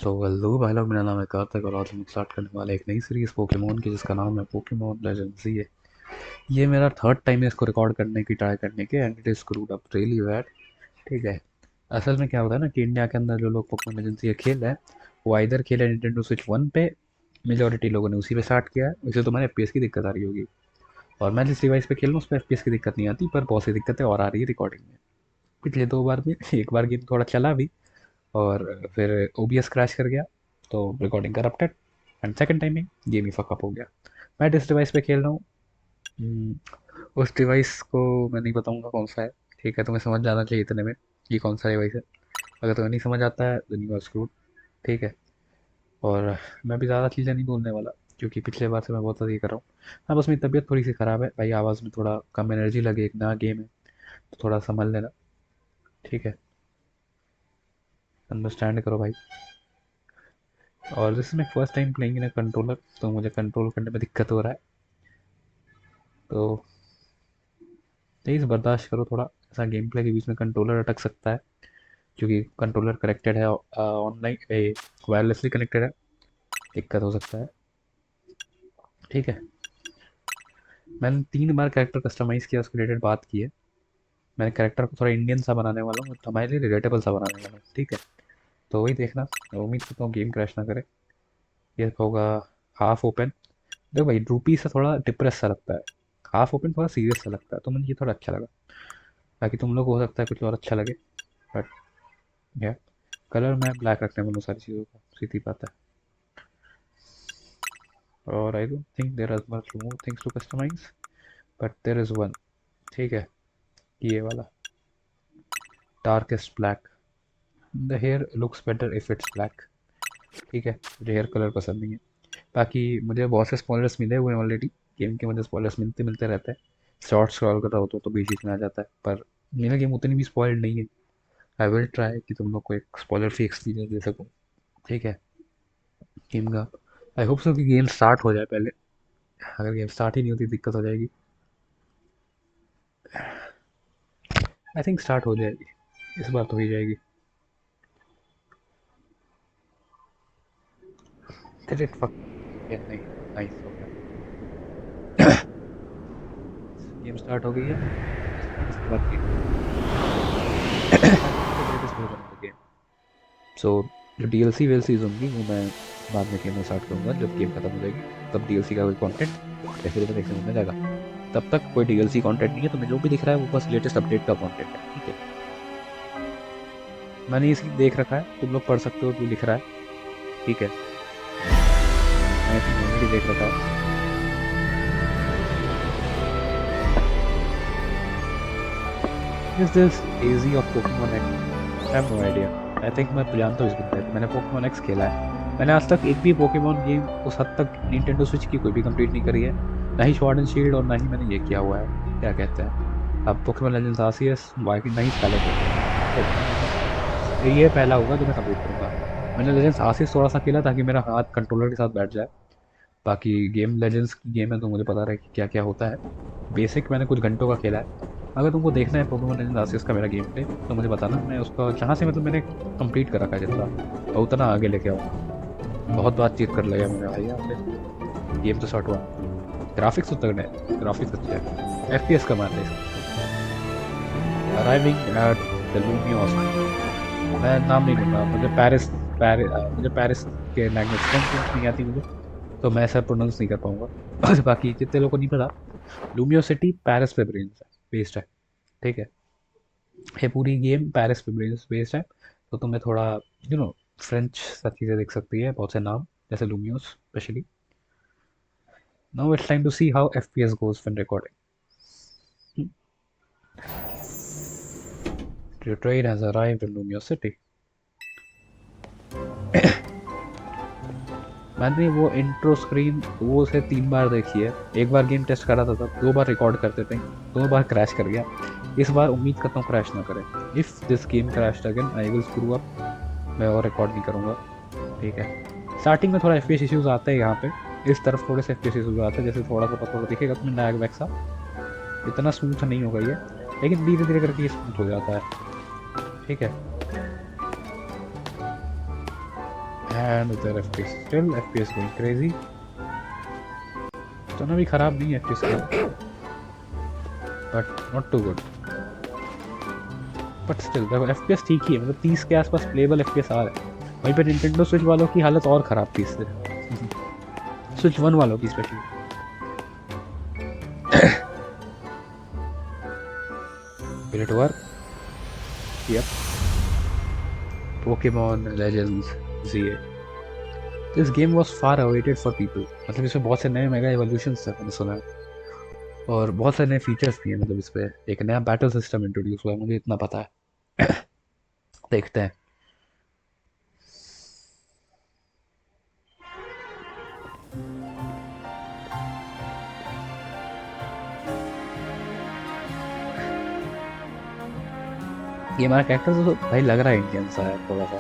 So hello भाई लोग, मेरा नाम है कार्तिक और आज हम स्टार्ट करने वाले एक नई सीरीज़ पोकेमोन की जिसका नाम है पोकेमोन लेजेंड्स। ये मेरा थर्ड टाइम है इसको रिकॉर्ड करने की ट्राई करने के, and it is screwed up really bad. ठीक है। असल में क्या होता है ना कि इंडिया के अंदर जो लोग पोकेमोन लेजेंड्स ये खेल रहे हैं वो आइदर खेले निंटेंडो स्विच 1 पे। मेजोरिटी लोगों ने उसी पे स्टार्ट किया है, वैसे तो मैंने एफ की दिक्कत आ रही होगी। और मैं जिस डिवाइस पे खेल रहा हूँ उस पर एफ की दिक्कत नहीं आती, पर बहुत सी दिक्कतें और आ रही है रिकॉर्डिंग में। पिछले 2 बार में एक बार गेम थोड़ा चला भी और फिर ओबीएस क्रैश कर गया, तो recording corrupted. And second time में गेम ही फकअप हो गया। मैं जिस डिवाइस पे खेल रहा हूँ हम्म, उस डिवाइस को मैं नहीं बताऊंगा कौन सा है। ठीक है, तुम्हें समझ जाना चाहिए इतने में कि कौन सा डिवाइस है। अगर तुम्हें नहीं समझ आता है देन यू आर स्क्रूड। ठीक है। और मैं भी ज़्यादा चीज़ें नहीं बोलने वाला क्योंकि पिछले बार से मैं बहुत ज़्यादा ये कर रहा हूँ। हाँ, बस मेरी तबीयत थोड़ी सी ख़राब है भाई, आवाज़ में थोड़ा कम एनर्जी लगे, एक नया गेम है तो थोड़ा संभल लेना। ठीक है, अंडरस्टैंड करो भाई। और जैसे मैं first time playing in controller, तो मुझे कंट्रोल करने में दिक्कत हो रहा है, तो प्लीज़ बर्दाश्त करो थोड़ा। ऐसा गेम प्ले के बीच में कंट्रोलर अटक सकता है क्योंकि कंट्रोलर कनेक्टेड है ऑनलाइन, वायरलेसली कनेक्टेड है, दिक्कत हो सकता है। ठीक है। मैंने 3 बार कैरेक्टर कस्टमाइज़ किया, उसके रिलेटेड बात की है। मैंने कैरेक्टर को थोड़ा इंडियन सा बनाने वाला हूँ, तो हमारे लिए रिलेटेबल सा बनाने वाला हूँ। ठीक है, तो वही देखना। मैं उम्मीद करता हूँ गेम क्रैश ना करे। ये होगा हाफ ओपन। देखो भाई, रूपी से थोड़ा डिप्रेस सा लगता है, हाफ ओपन थोड़ा सीरियस सा लगता है, तो मुझे ये थोड़ा अच्छा लगा। बाकी तुम लोग को हो सकता है कुछ और अच्छा लगे, बट या कलर मैं ब्लैक रखने वाला हूँ सारी चीज़ों का, सीधी बात है। और I don't think there are much more things to customize, but there is one. ठीक है, ये वाला darkest black. The hair looks better if it's black. ठीक है, मुझे हेयर कलर पसंद नहीं है। बाकी मुझे बहुत से स्पॉयलर्स मिले हुए हैं ऑलरेडी। गेम के मुझे स्पॉयलर्स मिलते मिलते रहते हैं। शॉर्ट स्क्रॉल कर रहा होता तो बीच बीच में आ जाता है, पर मेरा गेम उतनी भी स्पॉइल्ड नहीं है। आई विल ट्राई कि तुम लोग को एक स्पॉइलर फ्री एक्सपीरियंस दे सकूँ। ठीक है, गेम का आई होप सो कि गेम स्टार्ट हो जाए पहले। अगर गेम स्टार्ट ही नहीं होती दिक्कत हो जाएगी। आई थिंक स्टार्ट हो जाएगी, इस बार तो हो ही जाएगी। Did it fuck? Yeah, नहीं, नाइस हो गया। गेम स्टार्ट हो गई है। इसके बाद game latest version of the game. So जो डीएलसी वेलसीज होंगी वो मैं बाद में खेलना स्टार्ट करूंगा जब गेम खत्म हो जाएगी। तब डीएलसी का कोई कंटेंट कैसे तो देखने को मिलेगा। तब तक कोई डीएलसी कंटेंट नहीं है, तुम्हें जो भी दिख रहा है वो बस लेटेस्ट अपडेट का कंटेंट है। ठीक है, मैंने इसी देख रखा है, तुम लोग पढ़ सकते हो जो लिख रहा है। ठीक है, मैंने ऑलरेडी देख रखा है। Is this AG of Pokemon X? I have no idea. I think मैं जानता हूँ इस बंदे को, मैंने पोकेमोन एक्स खेला है। मैंने आज तक एक भी पोकेमोन गेम उस हद तक निंटेंडो स्विच की कोई भी कंप्लीट नहीं करी है। ना ही स्वॉर्ड एंड शील्ड, और ना ही मैंने ये किया हुआ है, क्या कहते हैं, अब पोकेमोन लेजेंड्स आर्सियस, बाकी नहीं पहले तो ये पहला होगा जो मैं कंप्लीट करूंगा। मैंने लेजेंड्स आर्सियस थोड़ा सा खेला ताकि मेरा हाथ कंट्रोलर के साथ बैठ जाए। बाकी गेम लेजेंड्स की गेम है तो मुझे पता रहे कि क्या क्या होता है। बेसिक मैंने कुछ घंटों का खेला है। अगर तुमको देखना है पोकेमोन लेजेंड्स आर्सियस का मेरा गेम प्ले तो मुझे बताना, मैं उसका जहाँ से मतलब मैंने कंप्लीट कर रखा है जितना, और उतना आगे लेके आऊँगा। बहुत बातचीत कर लिया मैंने भाई आपसे। गेम तो शॉर्ट हुआ। ग्राफिक्स तो तगड़े हैं, ग्राफिक्स अच्छे हैं, एफपीएस का मान है। Arriving at the Lumiose. मैं नाम नहीं लूँगा, मुझे मुझे पेरिस के लैंग्वेज नहीं आती मुझे, तो मैं ऐसा प्रोनाउंस नहीं कर पाऊंगा। बाकी जितने लोगों को नहीं पता, लूमियो सिटी पेरिस पे बेस्ड है। ठीक है, ये पूरी गेम पेरिस पे बेस्ड है, तो तुम्हें थोड़ा फ्रेंच सब चीज़ें दिख सकती है, बहुत से नाम जैसे Lumiose specially. Now it's time to see how FPS goes when recording. Your train has arrived in Lumio City. मैंने वो इंट्रो स्क्रीन वो उसे 3 बार देखी है। एक बार गेम टेस्ट करा था तब, 2 बार रिकॉर्ड करते थे, 2 बार क्रैश कर गया। इस बार उम्मीद करता हूँ क्रैश ना करे। If this game crash again I will screw up, मैं और रिकॉर्ड नहीं करूँगा। ठीक है, स्टार्टिंग में थोड़ा एफ इश्यूज आते हैं यहाँ पे, इस तरफ थोड़े से एफ इश्यूज आते हैं, जैसे थोड़ा दिखेगा तुम्हें लैग वैग सा, इतना स्मूथ नहीं होगा ये, लेकिन धीरे धीरे करके ये स्मूथ हो जाता है। ठीक है, and their FPS still FPS going crazy. इतना भी खराब नहीं है FPS का, but not too good. But still FPS ठीक ही है, मतलब 30 के आसपास प्लेबल FPS आ रहा है। वहीं पे Nintendo Switch वालों की हालत और खराब थी इससे, Switch 1 वालों की specially. Will it work? Yep. Pokemon Legends ZA. This game was far awaited for people. मतलब इसमें बहुत से नए मेगा एवोल्यूशंस थे मैंने सुना है, और बहुत सारे नए फीचर्स भी हैं। मतलब इस पे एक नया बैटल सिस्टम इंट्रोड्यूस हुआ है, मुझे इतना पता है। देखते हैं। ये हमारा कैरेक्टर तो भाई लग रहा है इंडियन सा है थोड़ा सा।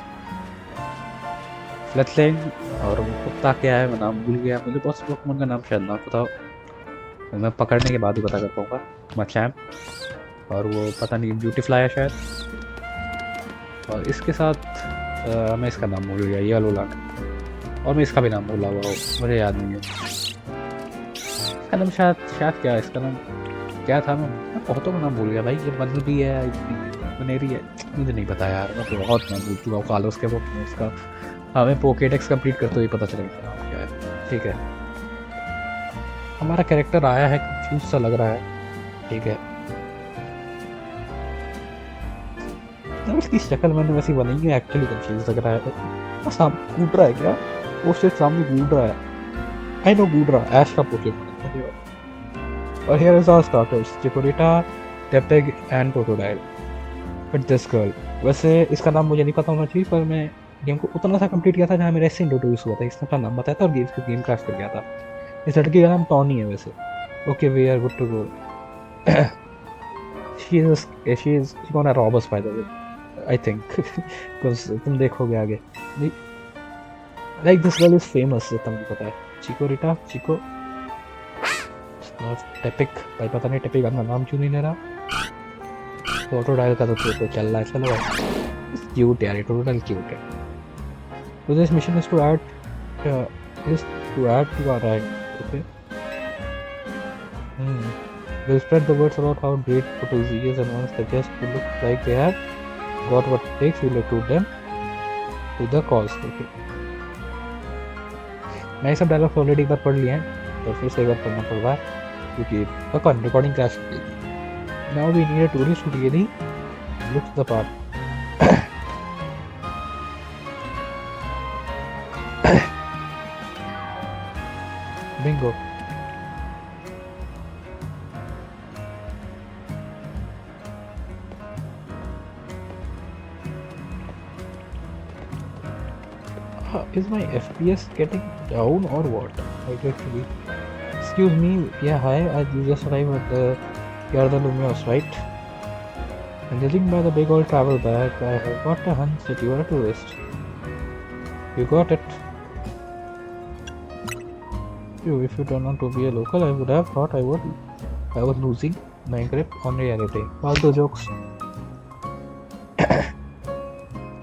फ्लैटलैंड और वो कुत्ता क्या है, मैं नाम भूल गया, मुझे बहुत से पोकेमोन का नाम शायद ना पता हो, मैं पकड़ने के बाद ही पता कर पाऊंगा। मचैम्प, और वो पता नहीं ब्यूटीफ्लाई है शायद, और इसके साथ मैं इसका नाम भूल गया, ये वाला है, और मैं इसका भी नाम भूला हुआ हूँ, मुझे याद नहीं है इसका नाम। शायद शायद क्या इसका नाम क्या था, मैं बहुतों का नाम भूल गया भाई। ये बंदली है, बनेरी है, मुझे नहीं पता यार, मैं तो बहुत नाम भूल चुका हूँ कालोस के पोकेमोन्स का। हमें पोकेडेक्स कंप्लीट करते हुए पता चलेगा नाम क्या है। ठीक है, हमारा कैरेक्टर आया है, कंफ्यूज सा लग रहा है। ठीक है, यार उसकी शक्ल मैंने वैसी बनाई है, एक्चुअली कंफ्यूज लग रहा है। सामने कूद रहा है क्या? वो सिर्फ सामने कूद रहा है। आई नो कूद रहा, ऐश का पोकेमोन है। और here is our starters, Chikorita, Tepig and Totodile. But this girl, वैसे इसका नाम मुझे नहीं पता होना चाहिए, पर मैं गेम को उतना सा कंप्लीट किया था जहाँ मेरा इससे इंट्रोड्यूस हुआ था, इसने अपना नाम बताया था और गेम क्रैश कर गया था। इस लड़की का नाम टॉनी है वैसे। Okay, we are good to go. she is gonna rob us by the way, I think, because तुम देखोगे आगे। Like this girl is famous, तुमको पता है। चिकोरिटा, चिको, टेपिक, भाई पता नहीं टेपिक अपना नाम क्यों नहीं ले रहा। टोटोडाइल का तो चल रहा है, चलो भाई। क्यूट यार, टोटोडाइल क्यूट है। So this mission is to add to our rank. Okay. We'll spread the words about how great Photozy is, and once they just look like they have got what it takes, we'll recruit them to the cause. Okay. मैं सब dialogues already एक बार पढ़ लिए हैं, तो फिर से एक बार पढ़ना पड़ रहा है क्योंकि पक्का रिकॉर्डिंग क्रैश हो गई थी। Now we need a tourist who really looks the part. Bingo. Is my FPS getting down or what? Actually, excuse me. Yeah, hi. I just arrived at the Yarda Lumios, right? And judging by the big old travel bag, I have got a hunch that you are a tourist. You got it. If you turn out to be a local, I would have thought I was losing my grip on reality. All the jokes.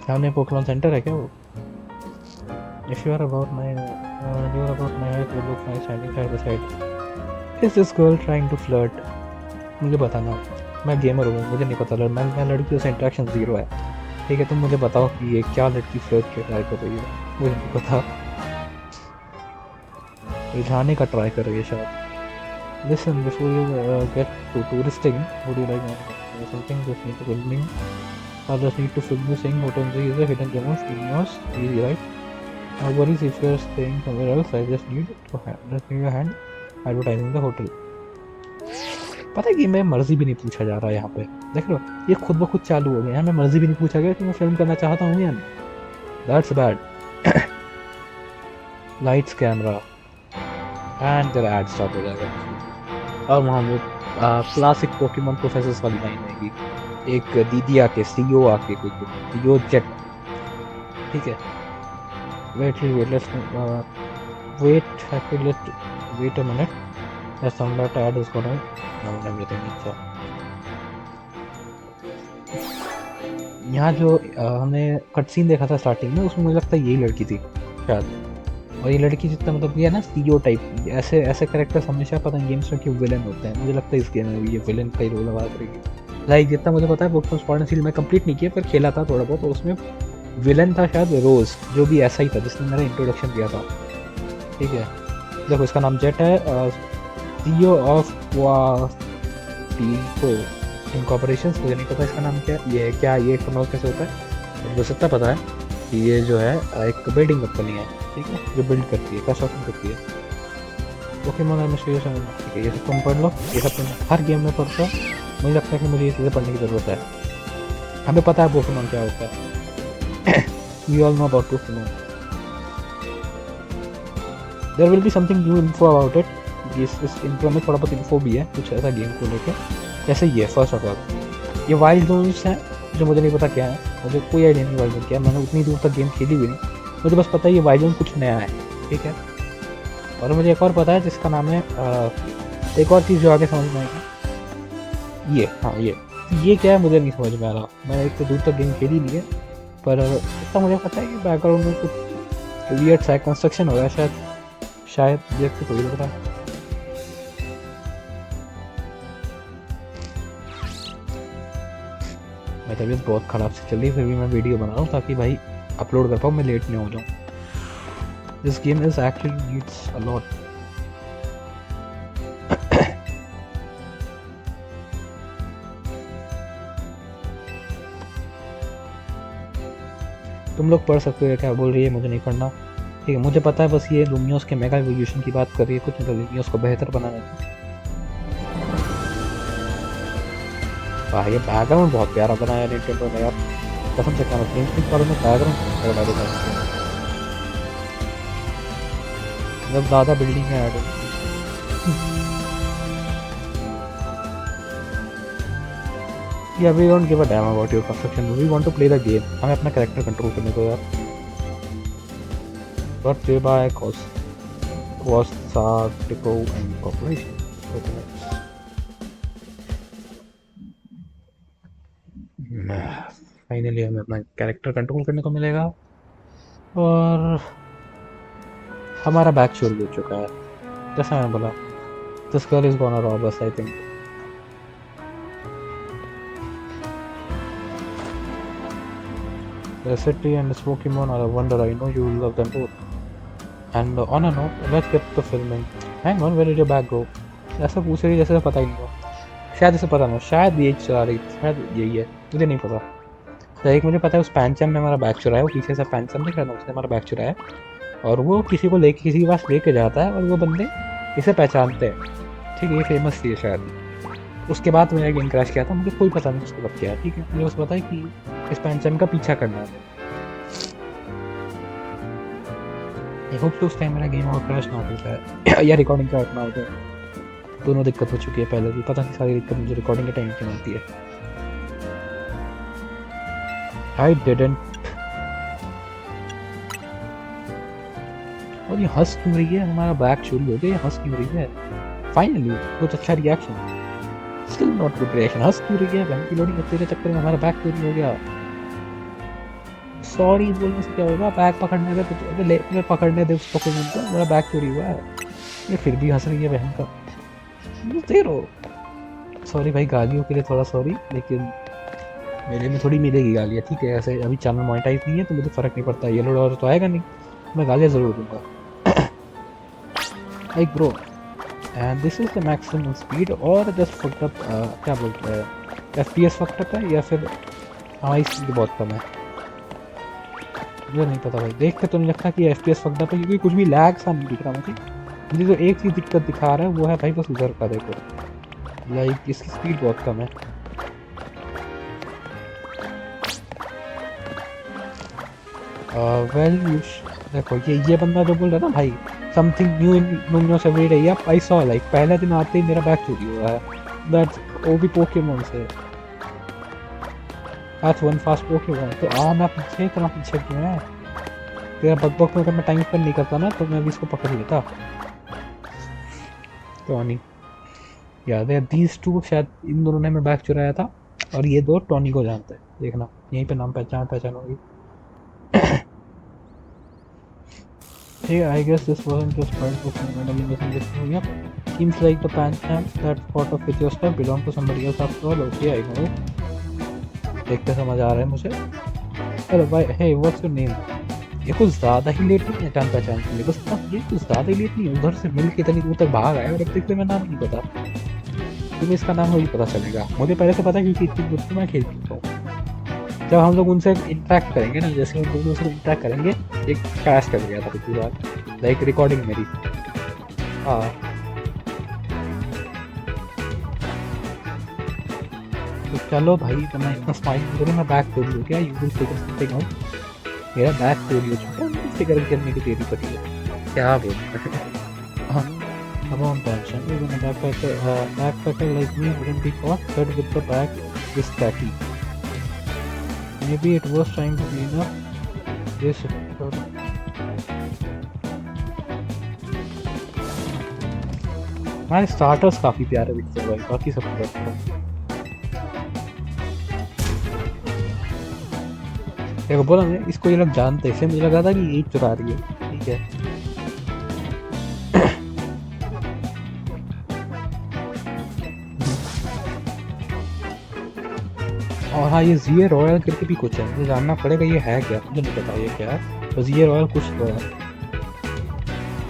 सामने Pokemon centre है क्या वो? If you are about my height, you look nice standing side by side. Is this girl trying to flirt? मुझे बताना, मैं gamer हूँ, मुझे नहीं पता। मैं लड़कियों से इंटरेक्शन जीरो है। ठीक है, तुम मुझे बताओ कि ये क्या लड़की फ्लर्ट के ट्राई कर रही है, मुझे नहीं पता। रिझाने का ट्राई कर रही है शायद। Listen, before you get to touristing, would you like something? Just need to fill me. I just need to fill me saying Hotenji is a hidden gem of genius. Easy, right? No worries if you are staying somewhere else. I just need your hand advertising the hotel. पता है कि मैं मर्जी भी नहीं पूछा जा रहा है यहाँ पे, देख लो ये खुद ब खुद चालू हो गया। यहाँ मैं मर्जी भी नहीं पूछा गया कि मैं फिल्म करना चाहता हूँ या नहीं। That's bad. Lights, camera, and तेरा ad start हो जाएगा। और वहाँ वो क्लासिक पोकेमोन प्रोफेसर्स वाली लाइन आएगी, एक दीदी आके, सीईओ आके, कोई सीईओ जेट। ठीक है, wait a minute. The sunlight ad is gonna ruin everything. So यहाँ जो हमने कट सीन देखा था स्टार्टिंग में, उसमें मुझे लगता है यही लड़की थी शायद। और ये लड़की जितना मतलब ये है ना सीईओ टाइप की, ऐसे ऐसे कैरेक्टर्स हमेशा पता है गेम्स में क्यों विलन होते हैं। मुझे लगता है इस गेम में भी ये विलन का ही रोल लगा करेगी। लाइक जितना मुझे पता है पोकेमॉन स्वॉर्ड एंड शील्ड में कंप्लीट नहीं किया, पर खेला था थोड़ा बहुत, और उसमें विलन था शायद रोज, जो भी ऐसा ही था जिसने मेरा इंट्रोडक्शन दिया था। ठीक है, देखो इसका नाम जेट है, सीईओ ऑफ वास्टिको इनकॉर्पोरेशन। मुझे नहीं पता इसका नाम क्या है, ये क्या ये प्रमोट कैसे होता है। मुझे इतना पता है कि ये जो है एक बिल्डिंग कंपनी है, ठीक है, जो बिल्ड करती है, कंस्ट्रक्शन करती है। पोकेमॉन एडमिनिस्ट्रेशन, ठीक है, ये सब तुम पढ़ लो, ये सब तुम हर गेम में पढ़ते हो। मुझे लगता है कि मुझे ये चीज़ें पढ़ने की ज़रूरत है। हमें पता है पोकेमॉन क्या होता है। We all know about Pokemon. There will be something new info about it. इस इंट्रो में थोड़ा बहुत इन्फो भी है कुछ ऐसा गेम को लेकर। जैसे ये फर्स्ट ऑफ ऑल ये वाइल्ड जोन्स हैं, जो मुझे नहीं पता क्या है, मुझे कोई आइडिया नहीं वाइल्ड जोन क्या है। मैंने उतनी दूर तक गेम खेली भी नहीं, मुझे बस पता है ये वाइल्ड जोन कुछ नया है, ठीक है। और मुझे एक और पता है जिसका नाम है एक और चीज़ जो आगे समझ में आएगी, ये हाँ ये क्या है मुझे नहीं समझ में आ रहा। मैंने इतने दूर तक गेम खेली नहीं है, पर इतना मुझे पता है कि बैकग्राउंड में कुछ वियर्ड सा कंस्ट्रक्शन हो रहा है शायद देख के कोई लग रहा है। मेरी तबीयत बहुत ख़राब से चल रही है, फिर भी मैं वीडियो बना रहा हूँ ताकि भाई अपलोड कर पाऊँ, मैं लेट नहीं हो जाऊँ। This game is actually needs a lot. तुम लोग पढ़ सकते हो, क्या बोल रही है, मुझे नहीं पढ़ना, ठीक है। मुझे पता है बस ये लूमियोस के मेगा एवोल्यूशन की बात कर रही है कुछ, मतलब लूमियोस को बेहतर बनाने की। वाह ये बैकग्राउंड बहुत प्यारा बनाया है निंटेंडो ने यार, कसम से कहना चाहिए इन बारे में बैकग्राउंड बहुत प्यारा बनाया है। मतलब ज़्यादा बिल्डिंग है add. Yeah, we don't give a damn about your construction. We want to play the game. हमें अपना कैरेक्टर कंट्रोल करने को यार। Brought to you by Cosatico and Corporation. Finally हमें अपना कैरेक्टर कंट्रोल करने को मिलेगा, और हमारा बैग चोरी हो चुका है। जैसा मैंने बोला, this girl is gonna rob us, I think. The city and its Pokemon are a wonder. I know you will love them both. And on a note, let's get to filming. Hang on, where did your bag go? ऐसा पूछ रही जैसे पता ही नहीं हुआ। शायद इसे पता ना, शायद ये चला रही, शायद यही है, मुझे नहीं पता। तो एक मुझे पता है उस पैंचम ने हमारा बैग चुराया, वो पीछे से पैंचम दिख रहा था, उसने हमारा बैग चुराया, और वो किसी को लेके किसी के पास लेके जाता है, और वो बंदे इसे पहचानते हैं, ठीक है, ये फेमस थी शायद। उसके बाद मेरा गेम क्रैश किया था, मुझे कोई पता नहीं उसको कब किया, ठीक है। मुझे बस पता है कि इस पैंचम का पीछा करना है। आई होप तो उस टाइम मेरा गेम और क्रैश ना होता है या रिकॉर्डिंग का ना होता है। दोनों दिक्कत हो चुकी है पहले भी, पता नहीं सारी दिक्कत मुझे रिकॉर्डिंग के टाइम की मिलती है। I didn't. और ये हंस क्यों रही है, हमारा बैग चोरी हो गया, ये हंस क्यों रही है। फाइनली कुछ अच्छा reaction, still not good reaction. हंस क्यों रही है, बहन की लोडिंग तेरे चक्कर में हमारा बैग चोरी हो गया। सॉरी बोलने से क्या होगा, बैग पकड़ने दे, तो ले पकड़ने दे उस पोकेमॉन को, मेरा बैग चोरी हुआ है। ये फिर भी हंस रही है बहन का, तेरो। सॉरी भाई, गालियों के लिए थोड़ा सॉरी, लेकिन मेरे में थोड़ी मिलेगी गालियाँ, ठीक है। ऐसे अभी चैनल मोनेटाइज नहीं है तो मुझे फ़र्क नहीं पड़ता, येलो डॉलर तो आएगा नहीं, मैं गालियाँ ज़रूर दूंगा। Like bro, and this is the maximum speed, और जस्ट फक्ड अप, क्या बोलते हैं, FPS फक्ड अप है या फिर हमारी स्पीड बहुत कम है, मुझे नहीं पता भाई। देख के तो नहीं लगता कि FPS फक्ड अप है, क्योंकि कुछ भी लैग सा नहीं दिख रहा मुझे जो एक चीज़ दिक्कत दिखा रहा है वो है भाई बस उधर का, देखो लाइक इसकी स्पीड बहुत कम है। वेल देखो ये बंदा जो बोल रहा है ना भाई, something new in Lumiose every day, I saw, like पहले दिन आते ही मेरा बैग चोरी हुआ है। दैट्स वो भी पोकेमॉन से, दैट्स वन फास्ट पोकेमॉन। तो मैं पीछे इतना पीछे क्यों है, तेरा बकबक में अगर मैं टाइम स्पेंड नहीं करता ना तो मैं भी इसको पकड़ लेता। तो नहीं याद है, दीज टू शायद इन दोनों ने मैं बैग चुराया था, और ये दो टॉनी को जानते हैं, देखना यहीं पे नाम पहचान होगी। Hey, I guess this wasn't just part of randomly missing this movie up. Seems like the Pancham that caught up with your stuff belonged to somebody else after all. Okay, I know it. देखते समझ आ रहा है मुझे। Hello, bye. Hey, what's your name? ये कुछ ज़्यादा ही late नहीं है जान पहचान के लिए, बस ये कुछ ज़्यादा ही लेट नहीं है, उधर से मिल के इतनी दूर तक भाग आया और अब देखते मैं नाम नहीं पता। तुम्हें इसका नाम वही पता चलेगा, मुझे पहले से पता है क्योंकि इतनी दूर से मैं खेल चुका हूँ। जब हम लोग उनसे इंटरेक्ट करेंगे ना, जैसे हम दोनों से इंटरेक्ट करेंगे, एक क्रैश कर गया था पिछली बार, लाइक रिकॉर्डिंग मेरी। हाँ तो चलो भाई, तो मैं इतना स्माइल करूँ, मैं बैक चोरी हो गया, you will figure something out. मेरा बैक चोरी हो चुका है, फिगर करने की देरी पड़ी है, क्या बोल। हाँ अब on pension, even a backpacker like me wouldn't be caught dead with the bag this tacky. Maybe it was trying to clean up this. हमारे स्टार्टर्स काफी प्यारे दिखते हैं भाई, बाकी सब देखो बोला मैं, इसको ये लोग जानते हैं, मुझे लगा था कि यही चुरा रही है, ठीक है। और हाँ, ये ज़िए रॉयल करके भी कुछ है, मुझे जानना पड़ेगा ये है क्या, मुझे नहीं पता ये क्या है, तो ज़िए रॉयल कुछ तो है।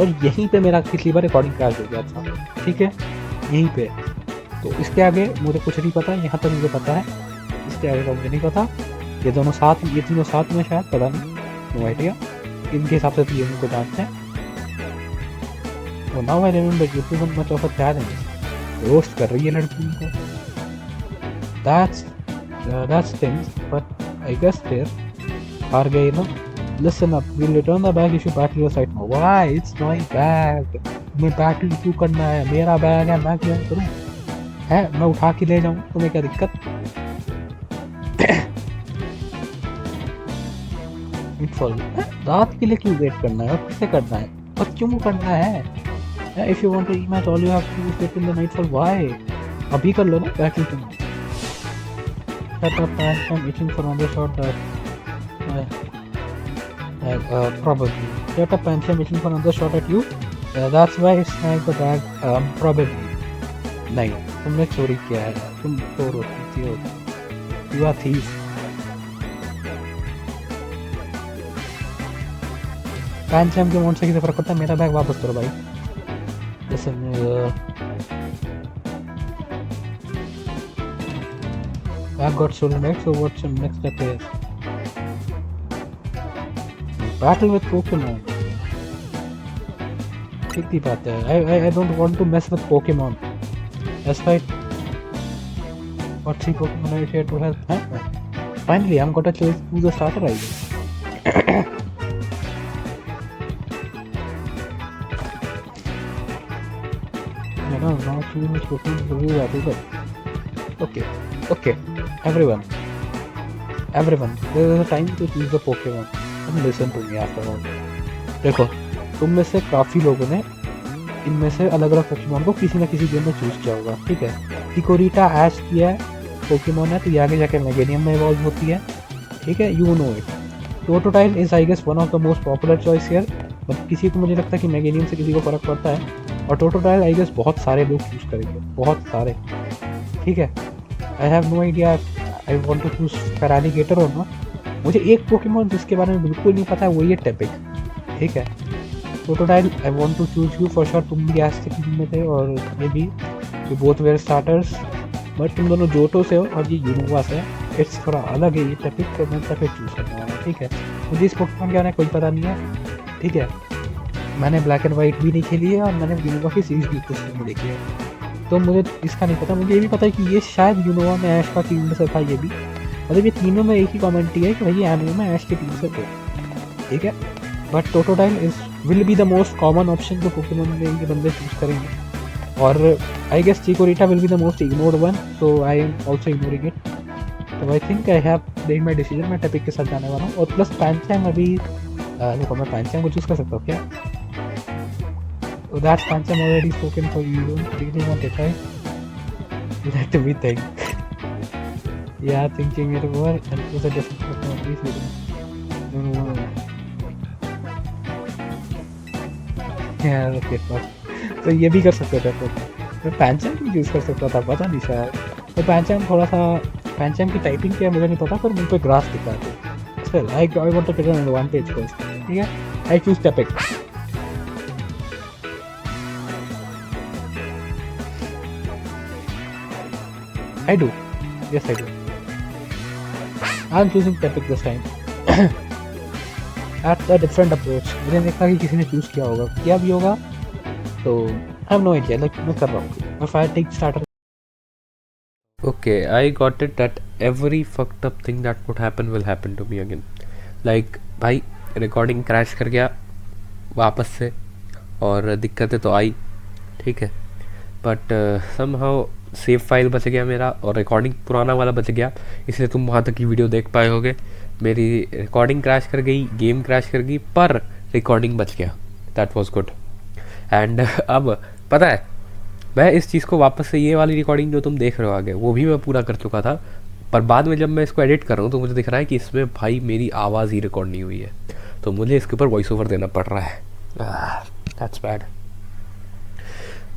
और यहीं पे मेरा पिछली बार रिकॉर्डिंग क्रैश हो गया था, ठीक है, यहीं पे। तो इसके आगे मुझे कुछ नहीं पता, यहाँ तक मुझे पता है, इसके आगे का मुझे नहीं पता। ये दोनों साथ, ये तीनों साथ में शायद, पता नहीं, नो आइडिया, इनके हिसाब से तो ये उनको जानते हैं। तो now I remember you too much of a challenge, roast कर रही है लड़की को। That's things, but I guess there are gay, no? Listen up, we'll return the bag if you battle your side. Why? It's my bag. मैं battle क्यों करना है? मेरा बैग है, मैं क्यों करूँ? है, मैं उठा के ले जाऊँ, तुम्हें क्या दिक्कत? Nightfall, रात के लिए क्यों वेट करना है? और किसे करना है? और क्यों करना है? If you want to rematch, all you have to do is wait till the nightfall. Why? अभी कर लो ना battle तुम। Shut up, man. I'm itching for another shot. Probably. Shut up, man. I'm itching for another shot at you. That's why I snagged the bag. Probably. नहीं, तुमने चोरी किया है, तुम चोर हो, you are thief. पैंचम के मोड से किसी फर्क पड़ता है? मेरा बैग वापस करो भाई। Listen, I got stolen back, so what's your next step here? Battle with Pokemon. सीधी बात है, I don't want to mess with Pokemon. That's right. What 3 Pokemon are here to help? Huh? Finally, I'm gonna choose the starter idea. I don't know, choose which Pokemon will be available. Okay. Everyone, there is a time to choose the Pokemon and listen to me after all. देखो, तुम में से काफ़ी लोगों ने इनमें से अलग अलग पोकेमॉन को किसी न किसी गेम में चूज़ किया होगा, ठीक है। चिकोरिटा ऐश किया है, पोकेमॉन है, तो ये आगे जाके मेगेनियम में इवॉल्व होती है, ठीक है, you know it. Totodile is I guess one of the most popular choice here, but किसी को मुझे लगता है कि मेगेनियम से किसी को फ़र्क पड़ता है, और टोटोटाइल आई गेस बहुत सारे लोग चूज़ करेंगे, बहुत सारे, ठीक है। I have no idea I want to choose Feraligatr और नॉट। मुझे एक पोकेमॉन जिसके बारे में बिल्कुल नहीं पता है, वो ये टेपिक, ठीक है। Totodile I want to choose you for sure, तुम भी ऐसे टीम में थे और ये भी, ये बोथ वेयर स्टार्टर्स, बट तुम दोनों जोटो से हो और ये यूनोवा से, इट्स थोड़ा अलग है ये टेपिक, तो मैं टेपिक चूज़ करने वाला हूँ, ठीक है। मुझे इस पोकेमॉन के बारे में कोई पता नहीं है, ठीक है। मैंने ब्लैक एंड वाइट भी नहीं खेली है और मैंने यूनोवा की सीरीज भी कुछ नहीं देखी है, तो मुझे इसका नहीं पता। मुझे ये भी पता है कि ये शायद यूनोवा में ऐश का टीम में से था, ये भी, मतलब ये तीनों में एक ही कमेंट्री है कि भाई एनिमे में ऐश की टीम से थे, ठीक है। But Totodile will be the most common option जो पोकेमॉन में ये बंदे चूज करेंगे, और I guess Chikorita will be the most ignored one, so I am also ignoring it. तो I think I have made my decision, मैं Tepig के साथ जाने वाला हूँ। और प्लस पैंचैंग अभी, देखो मैं पैंचैंग को चूज़ कर सकता हूँ क्या? So that's Pancham already spoken for you. You don't really want to try. Let me think. Yeah, thinking it over and it was a different personality. No, no, no, no. Yeah, okay, fuck. तो ये भी कर सकते थे तो मैं पैंचम भी use कर सकता था, पता नहीं शायद। तो पैंचम थोड़ा सा, पैंचम की टाइपिंग क्या है मुझे नहीं पता, पर मुझ पे ग्रास दिखा है। Still I want to take an advantage first, ठीक है? I choose Tepig. I do, yes I do. I am choosing Tepig this time. That's a different approach. मुझे नहीं लगता कि किसी ने चूज़ किया होगा, किया भी होगा तो I have no idea. Like मैं कर रहा हूँ, मैं fire type starter. Okay, I got it that every fucked up thing that could happen will happen to me again. Like भाई रिकॉर्डिंग क्रैश कर गया वापस से और दिक्कतें तो आई, ठीक है, बट समहाउ सेव फाइल बच गया मेरा और रिकॉर्डिंग पुराना वाला बच गया, इसलिए तुम वहाँ तक की वीडियो देख पाए होगे। मेरी रिकॉर्डिंग क्रैश कर गई, गेम क्रैश कर गई, पर रिकॉर्डिंग बच गया। That was good. एंड अब पता है, मैं इस चीज़ को वापस से, ये वाली रिकॉर्डिंग जो तुम देख रहे हो आगे, वो भी मैं पूरा कर चुका था, पर बाद में जब मैं इसको एडिट कर रहा हूँ तो मुझे दिख रहा है कि इसमें भाई मेरी आवाज़ ही रिकॉर्ड नहीं हुई है, तो मुझे इसके ऊपर वॉइस ओवर देना पड़ रहा है। That's bad.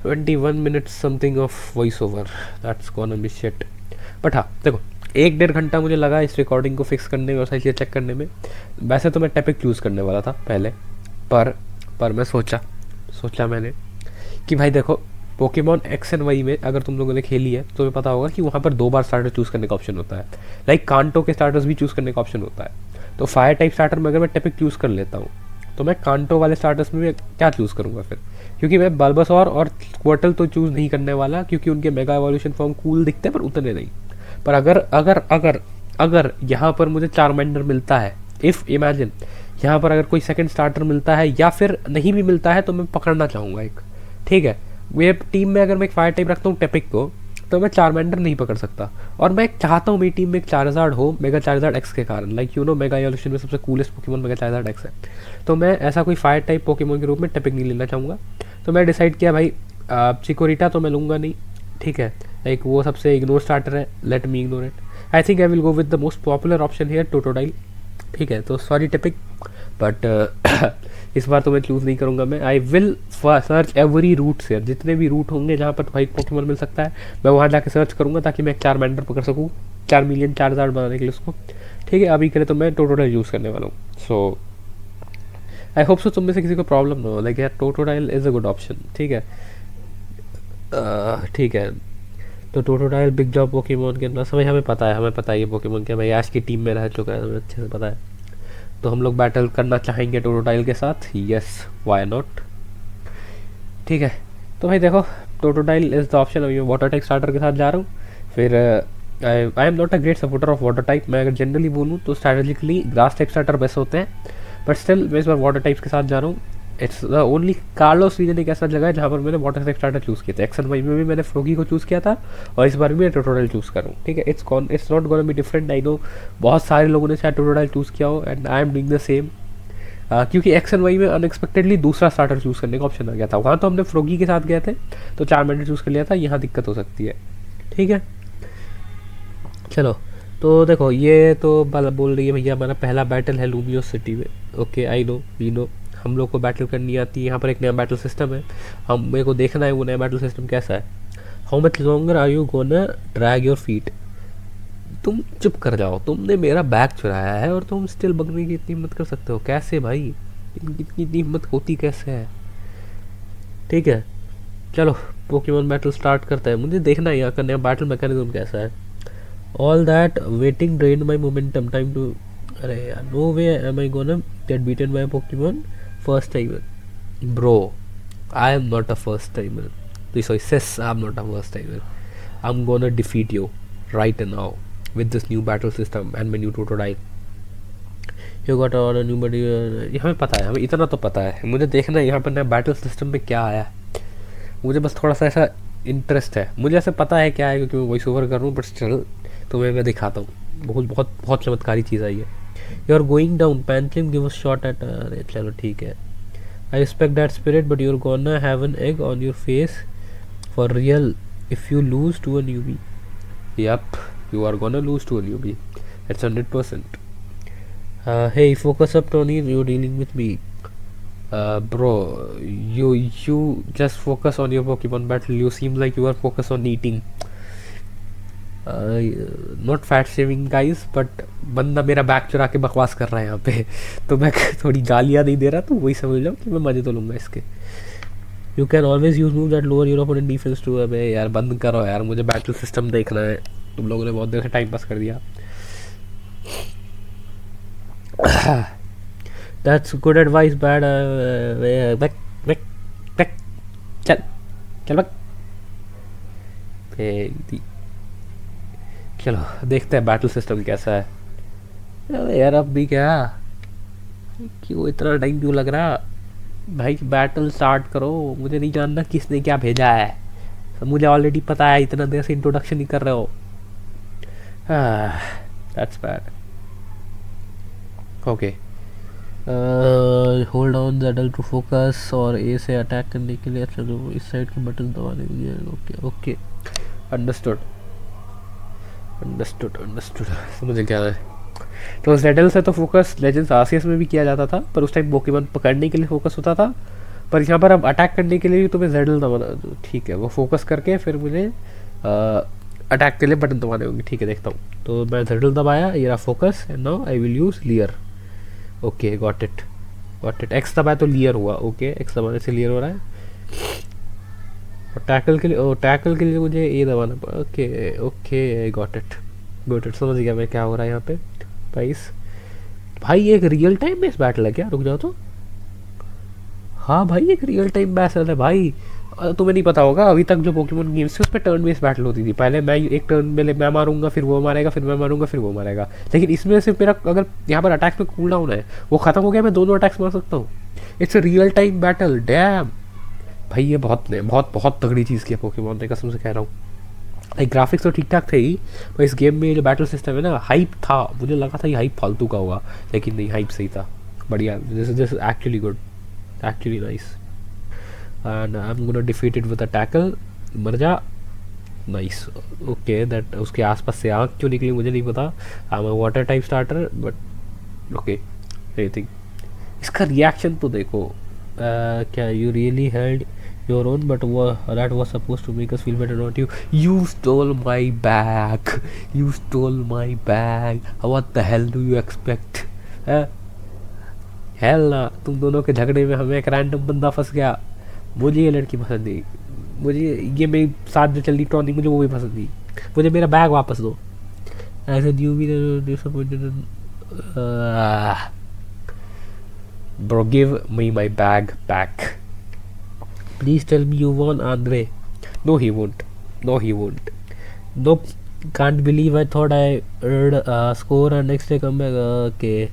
21 minutes something of voice over, that's gonna be shit. But हाँ देखो, 1-1.5 घंटा मुझे लगा इस रिकॉर्डिंग को फिक्स करने में और सही से चेक करने में। वैसे तो मैं टैपिक यूज़ करने वाला था पहले, पर मैं सोचा मैंने कि भाई देखो, पोकेमॉन एक्स एंड वाई में अगर तुम लोगों ने खेली है तो तुम्हें पता होगा कि वहाँ पर 2 बार स्टार्टर चूज़ करने का ऑप्शन होता है। लाइक कांटो के स्टार्टर्स भी चूज़ करने का ऑप्शन होता है। तो फायर टाइप स्टार्टर में अगर मैं टेपिक चूज़ कर लेता हूँ तो मैं कांटो वाले स्टार्टर्स में क्या चूज़ करूँगा फिर? क्योंकि मैं बल्बासौर और क्वार्टल तो चूज़ नहीं करने वाला, क्योंकि उनके मेगा एवोल्यूशन फॉर्म कूल दिखते हैं पर उतने नहीं। पर अगर अगर अगर अगर यहाँ पर मुझे चारमेंडर मिलता है, इफ़ इमेजिन यहाँ पर अगर कोई सेकंड स्टार्टर मिलता है या फिर नहीं भी मिलता है, तो मैं पकड़ना चाहूँगा एक, ठीक है? मेरे टीम में अगर मैं एक फायर टाइप रखता हूँ टेपिक को, तो मैं चारमेंडर नहीं पकड़ सकता। और मैं चाहता हूँ मेरी टीम में एक चारजार्ड हो, मेगा चारजार्ड एक्स के कारण। Like you know, mega evolution में सबसे coolest Pokemon mega Charizard x है। तो मैं ऐसा कोई फायर टाइप पोकेमोन के रूप में टेपिक नहीं लेना चाहूँगा। तो मैं डिसाइड किया भाई, चिकोरिटा तो मैं लूँगा नहीं, ठीक है? लाइक वो सबसे इग्नोर स्टार्टर है, let me ignore it. I think I will go with the most popular option here, Totodile, ठीक है? तो सॉरी टेपिक, बट इस बार तो मैं चूज़ नहीं करूँगा। मैं I will search every route से, जितने भी रूट होंगे जहाँ पर भाई पोकेमोन मिल सकता है, मैं वहाँ जाके सर्च करूँगा ताकि मैं एक चारमेंडर पकड़ सकूँ 4 मिलियन 4000 बनाने के लिए उसको, ठीक है? अभी करे तो मैं टोटोडाइल यूज़ करने वाला हूँ। सो आई होप सो तुम में से किसी को प्रॉब्लम ना हो। लाइक यार, Totodile is a good option, ठीक है? ठीक है, तो टोटोडाइल बिग जॉब पोकेमोन के अंदर समय हमें पता है ये पोकेमोन क्या, भाई ऐश की टीम में रह चुका है, हमें अच्छे से पता है। तो हम लोग बैटल करना चाहेंगे टोटोडाइल के साथ, यस, वाई नॉट, ठीक है? तो भाई देखो, टोटोडाइल इज़ द ऑप्शन। अभी मैं वाटर टाइप स्टार्टर के साथ जा रहा हूँ। फिर आई am not a great supporter of water type. मैं अगर जनरली बोलूँ तो strategically grass type starter best होते हैं, बट स्टिल मैं इस बार वाटर टाइप्स के साथ जा रहा हूँ। It's the only Kalos region एक ऐसा जगह है जहाँ पर मैंने वाटर टाइप स्टार्टर चूज़ किया था। एक्स एंड वाई में भी मैंने फ्रोगी को चूज़ किया था और इस बार भी मैं टोटोडाइल चूज़ करूँ, ठीक है? It's not gonna be different. I know बहुत सारे लोगों ने शायद टोटोडाइल चूज़ किया हो, and I am doing the same. क्योंकि एक्स एंड वाई में अनएक्सपेक्टेडली दूसरा स्टार्टर चूज़ करने का ऑप्शन आ गया था। वहाँ तो हमने फ्रोगी के साथ गए थे तो चारमेंडर चूज़ कर लिया था, यहाँ दिक्कत हो सकती है, ठीक है? चलो, तो देखो, ये तो बोल रही है भैया हमारा पहला बैटल है लूमियो सिटी में। Okay, I know, we know, हम लोग को बैटल करनी आती है। यहाँ पर एक नया बैटल सिस्टम है, हम मेरे को देखना है वो नया बैटल सिस्टम कैसा है। How much longer are you gonna drag your feet? तुम चुप कर जाओ, तुमने मेरा बैग चुराया है और तुम स्टिल बगने की इतनी हिम्मत कर सकते हो? कैसे भाई, इतनी हिम्मत होती कैसे है? ठीक है, चलो पोकेमॉन बैटल स्टार्ट करता है। मुझे देखना है यहाँ का नया बैटल मैकेनिज्म कैसा है। All that waiting drain my momentum, time to, अरे यार, no way am I gonna get beaten by Pokemon first timer. Bro, I am not a first timer, sorry sis, I am not a first timer. I am gonna defeat you right now with this new battle system and my new Totodile. You got all a new body, ये हमें पता है, हमें इतना तो पता है। मुझे देखना है यहाँ पर नया बैटल सिस्टम में क्या आया है। मुझे बस थोड़ा सा ऐसा इंटरेस्ट है, मुझे ऐसे पता है क्या है क्योंकि मैं वॉइस ओवर कर रहा हूँ, बट स्टिल तुम्हें मैं दिखाता हूँ। बहुत बहुत बहुत चमत्कारी चीज़ आई है। यू आर गोइंग डाउन, पैंटलिम गिव अ शॉट एट, अरे चलो ठीक है। I respect that spirit but you are gonna have an egg on your face for real if you lose to a newbie. Yup, You are gonna lose to Alubi. It's 100%. Hey, focus up, Tony. You're dealing with me. Bro, you just focus on your Pokemon battle. You seem like you are focused on eating. Not fat shaving guys, but बंदा मेरा bag चुरा के बकवास कर रहा है यहाँ पे तो मैं थोड़ी गालियाँ नहीं दे रहा, तो वही समझ लो कि मैं मजे तो लूँगा इसके. You can always use move that lower your opponent defence to. अबे यार बंद करो यार, मुझे बैटल सिस्टम देखना है. तुम लोगों ने बहुत देर से टाइम पास कर दिया. That's good advice. Bad back back back. चल चल बैक. चलो देखते हैं बैटल सिस्टम कैसा है. अबे यार अब भी क्या, क्यों इतना टाइम क्यों लग रहा भाई. बैटल स्टार्ट करो. मुझे नहीं जानना किसने क्या भेजा है, मुझे ऑलरेडी पता है. इतना देर से इंट्रोडक्शन ही कर रहे हो. That's bad. Okay, hold on ज़ेडल टू फोकस और ए से अटैक करने के लिए. अच्छा जो इस साइड के बटन दबाने के लिए. Okay okay, understood understood understood. समझ क्या है. तो ज़ेडल से तो फोकस लेजेंड्स आरसीएस में भी किया जाता था, पर उस टाइम पोकेमॉन पकड़ने के लिए फोकस होता था. पर यहाँ पर अब अटैक करने के लिए भी तुम्हें ज़ेडल दबाना. ठीक है, वो फोकस करके फिर मुझे अटैक के लिए बटन दबाने होंगे. ठीक है, देखता हूँ. तो मैं ज़ेडल दबाया, ये रहा focus, and now I will use लियर. Okay, got it got it. X दबाया तो लियर हुआ. ओके, एक्स दबाने से लियर हो रहा है. और टैकल के लिए मुझे ये दबाना पड़ा. Okay okay, got it got it. समझ गया मैं क्या हो रहा है यहाँ पे. भाई एक रियल टाइम बेस बैटल है क्या? रुक जाओ तो. हाँ भाई, एक रियल टाइम बैटल है भाई. तुम्हें नहीं पता होगा, अभी तक जो पोकेमॉन गेम्स थे उस पर टर्न बेस बैटल होती थी. पहले मैं एक टर्न में मैं मारूंगा, फिर वो मारेगा, फिर मैं मारूंगा, फिर वो मारेगा. लेकिन इसमें सिर्फ मेरा अगर यहाँ पर अटैक पे कूल डाउन है, वो खत्म हो गया, मैं दोनों अटैक्स मार सकता हूँ. It's a real time battle. Dam भाई, ये बहुत बहुत तगड़ी चीज़ की है पोकेमॉन ने, कसम से कह रहा हूँ. लाइक ग्राफिक्स तो ठीक ठाक थे ही, पर इस गेम में जो बैटल सिस्टम है ना, हाइप था. मुझे लगा था ये हाइप फालतू का होगा, लेकिन नहीं, हाइप सही था. बढ़िया. This actually good, actually nice. And I am gonna defeat it with a tackle. मर जा. नाइस. ओके, दैट उसके आसपास से आँख क्यों निकली मुझे नहीं पता. आई am a water type starter, but okay anything. इसका रिएक्शन तो देखो. क्या you really held your own, but that was supposed to make us feel better, not you. You stole my bag. You stole my bag. What the hell do you expect? Hell ना. तुम दोनों के झगड़े में हमें एक random बंदा फंस गया. मुझे ये लड़की पसंद नहीं, मुझे ये मेरी साथ जो चल रही टॉनिक, मुझे वो भी पसंद नहीं. मुझे मेरा बैग वापस दो. I said you be disappointed in, bro, give me my bag back. Please tell me you won, Andre. No, he won't. No, he won't. Nope. Can't believe I thought I earned a score and next day come back. Okay.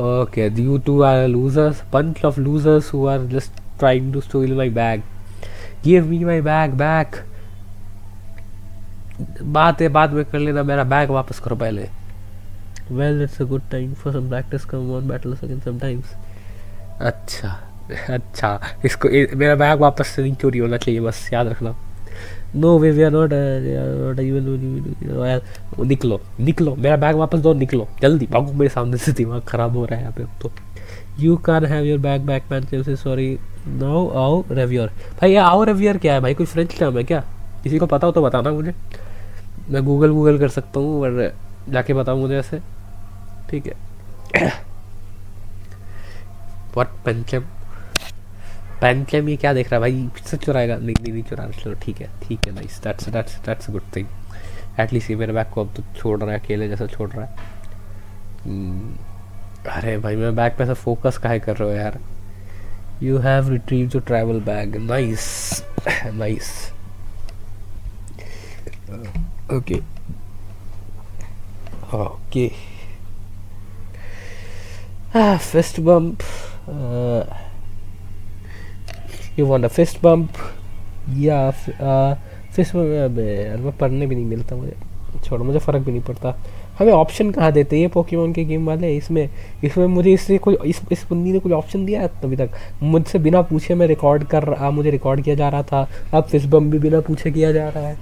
Okay. You two are losers. Bunch of losers who are just trying to steal my bag. Give me my bag back. बात है बाद में कर लेना, मेरा bag वापस करो पहले. Well, it's a good time for some practice. Come on, battles again sometimes. अच्छा, इसको मेरा बैग वापस से नहीं चोरी होना चाहिए, बस याद रखना. No way, we are not even. निकलो, मेरा बैग वापस दो. निकलो जल्दी, भागो मेरे सामने से. दिमाग खराब हो रहा है यहाँ पे तो. You can have your bag back man. Sorry. Now आओ रेवियर. भाई ये आओ रेवियर क्या है भाई? कोई फ्रेंच नाम है क्या? किसी को पता हो तो बताना मुझे. मैं गूगल कर सकता हूँ, और जाके बताऊँ मुझे ऐसे. ठीक है. व्हाट पैंचम ये क्या देख रहा है भाई? फिर से चुराएगा? नहीं चुरा रहा. चलो ठीक है. Nice. That's good thing. At least ये मेरे बैग को अब तो छोड़ रहा है, अकेले जैसा छोड़ रहा है. अरे भाई, मैं बैग पे ऐसा फोकस काहे कर रहे हो यार? You have retrieved your travel bag. Nice nice. Okay okay. Fist bump. You want a fist bump? या फिस्ट बम्प. यार मैं पढ़ने भी नहीं मिलता मुझे. छोड़ो, मुझे फ़र्क भी नहीं पड़ता. हमें ऑप्शन कहाँ देते हैं पोकेमॉन के गेम वाले? इसमें मुझे इससे कोई इस बंदी ने कोई ऑप्शन दिया है अभी तक? मुझसे बिना पूछे मैं रिकॉर्ड कर रहा, मुझे रिकॉर्ड किया जा रहा था. अब फिस्ट बम्प भी बिना पूछे किया जा रहा है.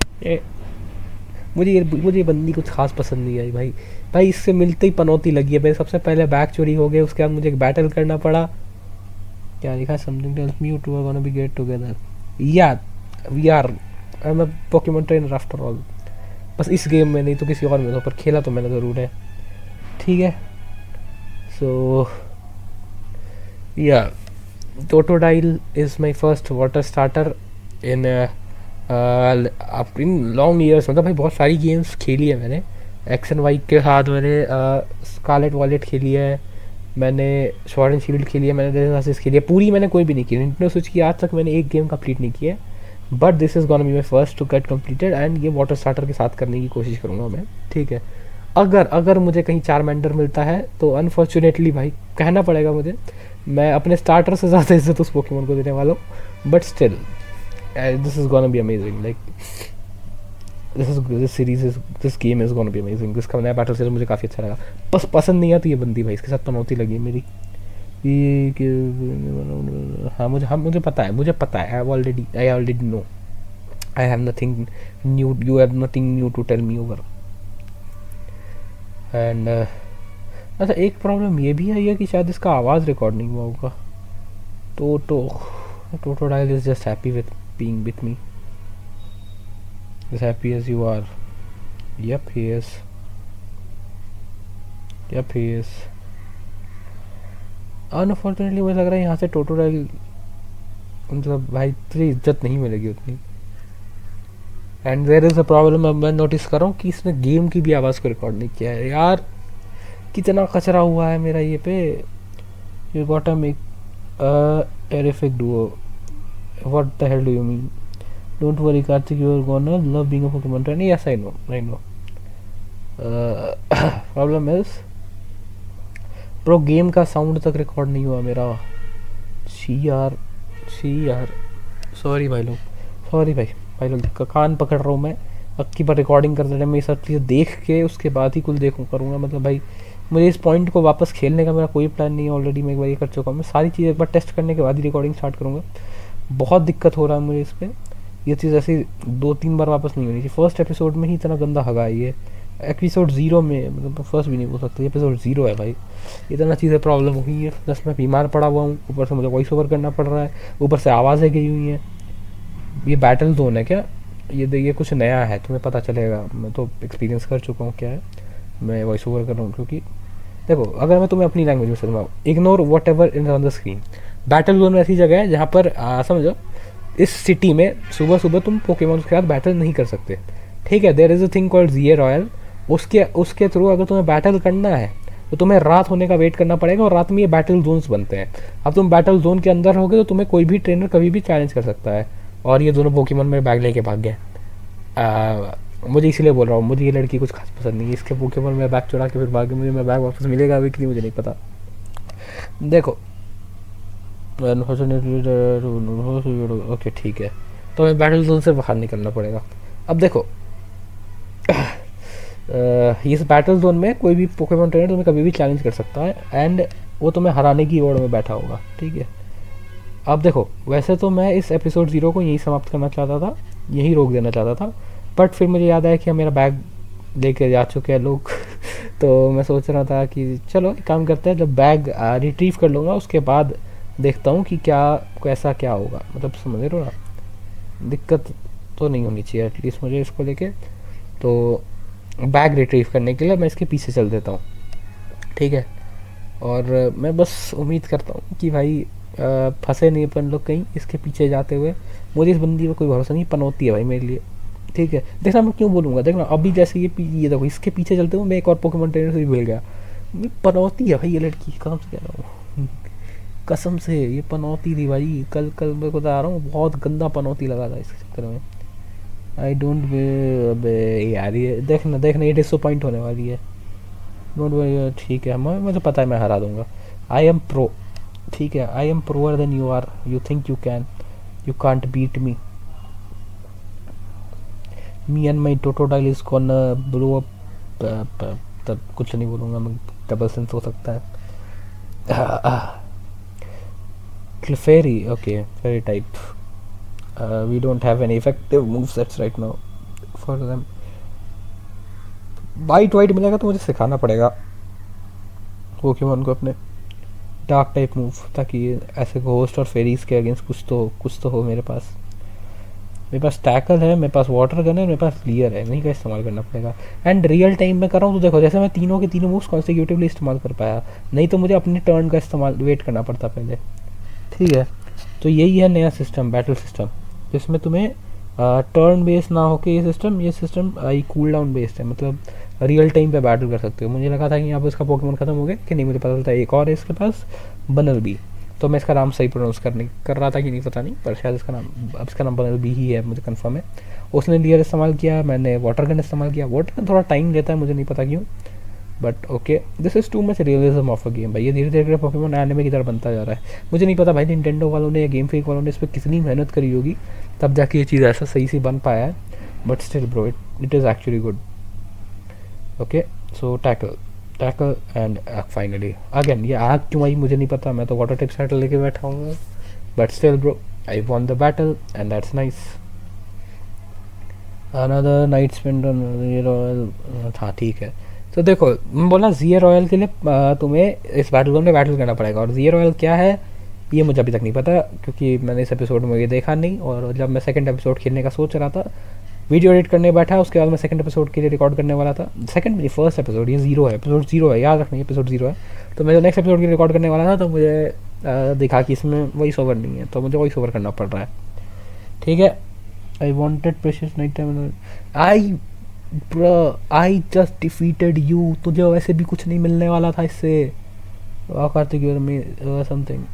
मुझे ये बंदी कुछ खास पसंद नहीं आई भाई। भाई इससे मिलते ही पनौती लगी है। मेरे सबसे पहले बैग चोरी हो गए, उसके बाद मुझे एक बैटल करना पड़ा। क्या लिखा, something tells me you two are gonna be get together. Yeah we are, I am a Pokemon trainer after all. बस इस गेम में नहीं तो किसी और में तो, पर खेला तो मैंने ज़रूर है। ठीक है, सो या Totodile is my first water starter in in long years. मतलब भाई बहुत सारी गेम्स खेली है मैंने। एक्स एंड वाई के साथ मैंने स्कारलेट वॉलेट खेली है, मैंने स्वॉर्ड एंड शील्ड खेली है, मैंने रेनेसांस खेली है। पूरी मैंने कोई भी नहीं की। निंटेंडो स्विच की आज तक मैंने एक गेम कंप्लीट नहीं की है, but this is gonna be my first to get completed. And ये वाटर स्टार्टर के साथ करने की कोशिश करूँगा मैं। ठीक है, अगर मुझे कहीं चारमेंडर मिलता है तो अनफॉर्चुनेटली भाई कहना पड़ेगा मुझे, मैं अपने स्टार्टर से ज़्यादा इज्जत उस पोकेमॉन को देने वाला हूँ। But still this is gonna be amazing. Like this game is gonna be amazing. इसका नया बैटल सीरीज मुझे काफ़ी अच्छा लगा। बस पसंद नहीं आती ये बंदी भाई, इसके साथ पनौती लगी है मेरी। मुझे पता है I already know, I have nothing new, you have nothing new to tell me over. And अच्छा, एक प्रॉब्लम ये भी है कि शायद इसका आवाज़ रिकॉर्ड नहीं हुआ होगा। Totodile is just happy with being with me, as happy as you are. Yep, he is. Unfortunately मुझे लग रहा है यहाँ से टोटोडाइल मतलब भाई तुझे इज्जत नहीं मिलेगी उतनी। And there is a problem, मैं नोटिस कर रहा हूँ कि इसने गेम की भी आवाज़ को रिकॉर्ड नहीं किया है यार। कितना कचरा हुआ है मेरा ये पे। You got a make terrific Duo, what the hell do you mean? Don't worry, Karthik, you are gonna love being a Pokemon trainer. Yes, I know. Problem is, pro game का साउंड तक record नहीं हुआ मेरा। She यार sorry भाई लोग, कान पकड़ रहा हूँ मैं। अब की बार रिकॉर्डिंग करते टाइम मैं ये सब चीज़ें देख के उसके बाद ही कुछ करूँगा। मतलब भाई मुझे इस पॉइंट को वापस खेलने का मेरा कोई प्लान नहीं है। ऑलरेडी मैं एक बार ये कर चुका हूँ। मैं सारी चीज़ें एक बार टेस्ट करने के बाद ही रिकॉर्डिंग स्टार्ट करूँगा। बहुत दिक्कत हो रहा है मुझे इस पर। ये चीज़ ऐसी 2-3 बार वापस नहीं होनी चाहिए। फर्स्ट एपिसोड में ही इतना गंदा हगा है ये। एपिसोड 0 में, मतलब फर्स्ट भी नहीं बोल सकते, एपिसोड 0 है भाई। इतना चीज़ें प्रॉब्लम हो गई है। प्लस मैं बीमार पड़ा हुआ हूँ, ऊपर से मुझे वॉइस ओवर करना पड़ रहा है, ऊपर से आवाज़ें गई हुई हैं। ये बैटल जोन है क्या? ये कुछ नया है, तुम्हें पता चलेगा। मैं तो एक्सपीरियंस कर चुका हूँ क्या है। मैं वॉइस ओवर कर रहा हूँ क्योंकि देखो, अगर मैं तुम्हें अपनी लैंग्वेज में समझाऊँ, ignore what ever in on the screen. Battle zone ऐसी जगह है जहाँ पर समझो इस सिटी में सुबह तुम पोकेमॉन के साथ बैटल नहीं कर सकते। ठीक है, there is a thing called ज़िए रॉयल। उसके थ्रू अगर तुम्हें बैटल करना है तो तुम्हें रात होने का वेट करना पड़ेगा, और रात में ये बैटल जोन्स बनते हैं। अब तुम बैटल जोन के अंदर होगे तो तुम्हें कोई भी ट्रेनर कभी भी चैलेंज कर सकता है। और ये दोनों पोकेमॉन मेरे बैग लेके भाग गए। मुझे इसीलिए बोल रहा हूँ, मुझे ये लड़की कुछ खास पसंद नहीं है। इसके पोकेमॉन मेरा बैग चुरा के फिर भाग गए। मुझे मेरा बैग वापस मिलेगा अभी कि नहीं मुझे नहीं पता। देखो ओके ठीक है, तो हमें बैटल जोन से बाहर निकलना पड़ेगा। अब देखो इस बैटल जोन में कोई भी पोकेमॉन ट्रेनर तुम्हें कभी भी चैलेंज कर सकता है, एंड वो तुम्हें हराने की ओर में बैठा होगा। ठीक है, अब देखो वैसे तो मैं इस एपिसोड 0 को यहीं समाप्त करना चाहता था, यहीं रोक देना चाहता था, बट फिर मुझे याद आया कि मेरा बैग लेके जा चुके हैं लोग। तो मैं सोच रहा था कि चलो एक काम करते हैं, जब बैग रिट्रीव कर लूँगा उसके बाद देखता हूँ कि कैसा क्या होगा। मतलब समझ रहे हो ना, दिक्कत तो नहीं होनी चाहिए एटलीस्ट मुझे इसको लेके। तो बैग रिट्रीव करने के लिए मैं इसके पीछे चल देता हूँ। ठीक है, और मैं बस उम्मीद करता हूँ कि भाई फंसे नहीं अपन लोग कहीं इसके पीछे जाते हुए। मुझे इस बंदी पर कोई भरोसा नहीं, पनौती है भाई मेरे लिए। ठीक है, देखना मैं क्यों बोलूँगा, देखना अभी जैसे ये देखो इसके पीछे चलते हुए मैं एक और पोकेमॉन ट्रेनर से भी मिल गया। पनौती है भाई ये लड़की, कसम से कह रहा हूँ, कसम से ये पनौती थी भाई। कल मैं को बता रहा हूँ, बहुत गंदा पनौती लगा था इसके चक्कर में। आई डोंट यार, ये देखना ये डिसअपॉइंट होने वाली है। डोंट वरी, ठीक है, मुझे पता है मैं हरा दूंगा। आई एम प्रो, ठीक है, I am proer than you are. You think you can't beat me and my Totodile is gonna blow up. तब कुछ नहीं बोलूँगा मैं, डबल सेंस हो सकता है। Clefairy, okay, fairy type. We don't have any effective movesets right now for them. White white मिलेगा तो मुझे सिखाना पड़ेगा पोकेमॉन को अपने डार्क टाइप मूव, ताकि ऐसे घोस्ट और फेरीज के अगेंस्ट कुछ तो हो मेरे पास। मेरे पास टैकल है, मेरे पास वाटर गन है, मेरे पास क्लियर है, नहीं का इस्तेमाल करना पड़ेगा। एंड रियल टाइम में कर रहा हूँ तो देखो, जैसे मैं तीनों के तीनों मूव्स कॉन्सिक्यूटिवली इस्तेमाल कर पाया, नहीं तो मुझे अपने टर्न का इस्तेमाल वेट करना पड़ता पहले। ठीक है, तो यही है नया सिस्टम, बैटल सिस्टम, जिसमें तुम्हें टर्न बेस्ड ना होके ये सिस्टम कूल डाउन बेस्ड है, मतलब रियल टाइम पे बैटल कर सकते हो। मुझे लगा था कि यहाँ पर इसका पोकेमॉन खत्म हो गया कि नहीं, मुझे पता चलता है एक और है इसके पास, बनल बी। तो मैं इसका नाम सही प्रोनाउंस कर रहा था कि नहीं पता नहीं, पर शायद इसका नाम बनल बी ही है, मुझे कंफर्म है। उसने लियर इस्तेमाल किया, मैंने वाटर गन इस्तेमाल किया। वाटर गन थोड़ा टाइम लेता है, मुझे नहीं पता क्यों, but okay, this is too much realism of a game भाई। ये धीरे धीरे पोकेमॉन एनिमे की तरह बनता जा रहा है। मुझे नहीं पता भाई निंटेंडो वालों ने या गेम फ्रीक वालों ने इस पर कितनी मेहनत करी होगी, तब जाके ये चीज़ ऐसा सही से बन पाया है, but still bro it is actually good. Okay, so tackle and finally again ये आग क्यों आई मुझे नहीं पता, मैं तो वाटर टिप सेटल लेके बैठा हूँ, but still bro I won the battle and that's nice. Another night spend on royal, हाँ ठीक है। तो देखो मैं बोला ज़िया रॉयल के लिए तुम्हें इस बैटल ग्राउंड में बैटल करना पड़ेगा, और ज़िया रॉयल क्या है ये मुझे अभी तक नहीं पता, क्योंकि मैंने इस एपिसोड में ये देखा नहीं। और जब मैं सेकंड एपिसोड खेलने का सोच रहा था, वीडियो एडिट करने बैठा, उसके बाद मैं सेकंड एपिसोड के लिए रिकॉर्ड करने वाला था। सेकंड नहीं, फर्स्ट एपिसोड, ये जीरो है, एपिसोड जीरो है, याद रखना एपिसोड जीरो है। तो मैं जो नेक्स्ट एपिसोड के लिए रिकॉर्ड करने वाला था, तो मुझे दिखा कि इसमें वॉइस ओवर नहीं है, तो मुझे वॉइस ओवर करना पड़ रहा है। ठीक है, I wanted precious night time, I just defeated you. तुझे वैसे भी कुछ नहीं मिलने वाला था इससे। Kartik something,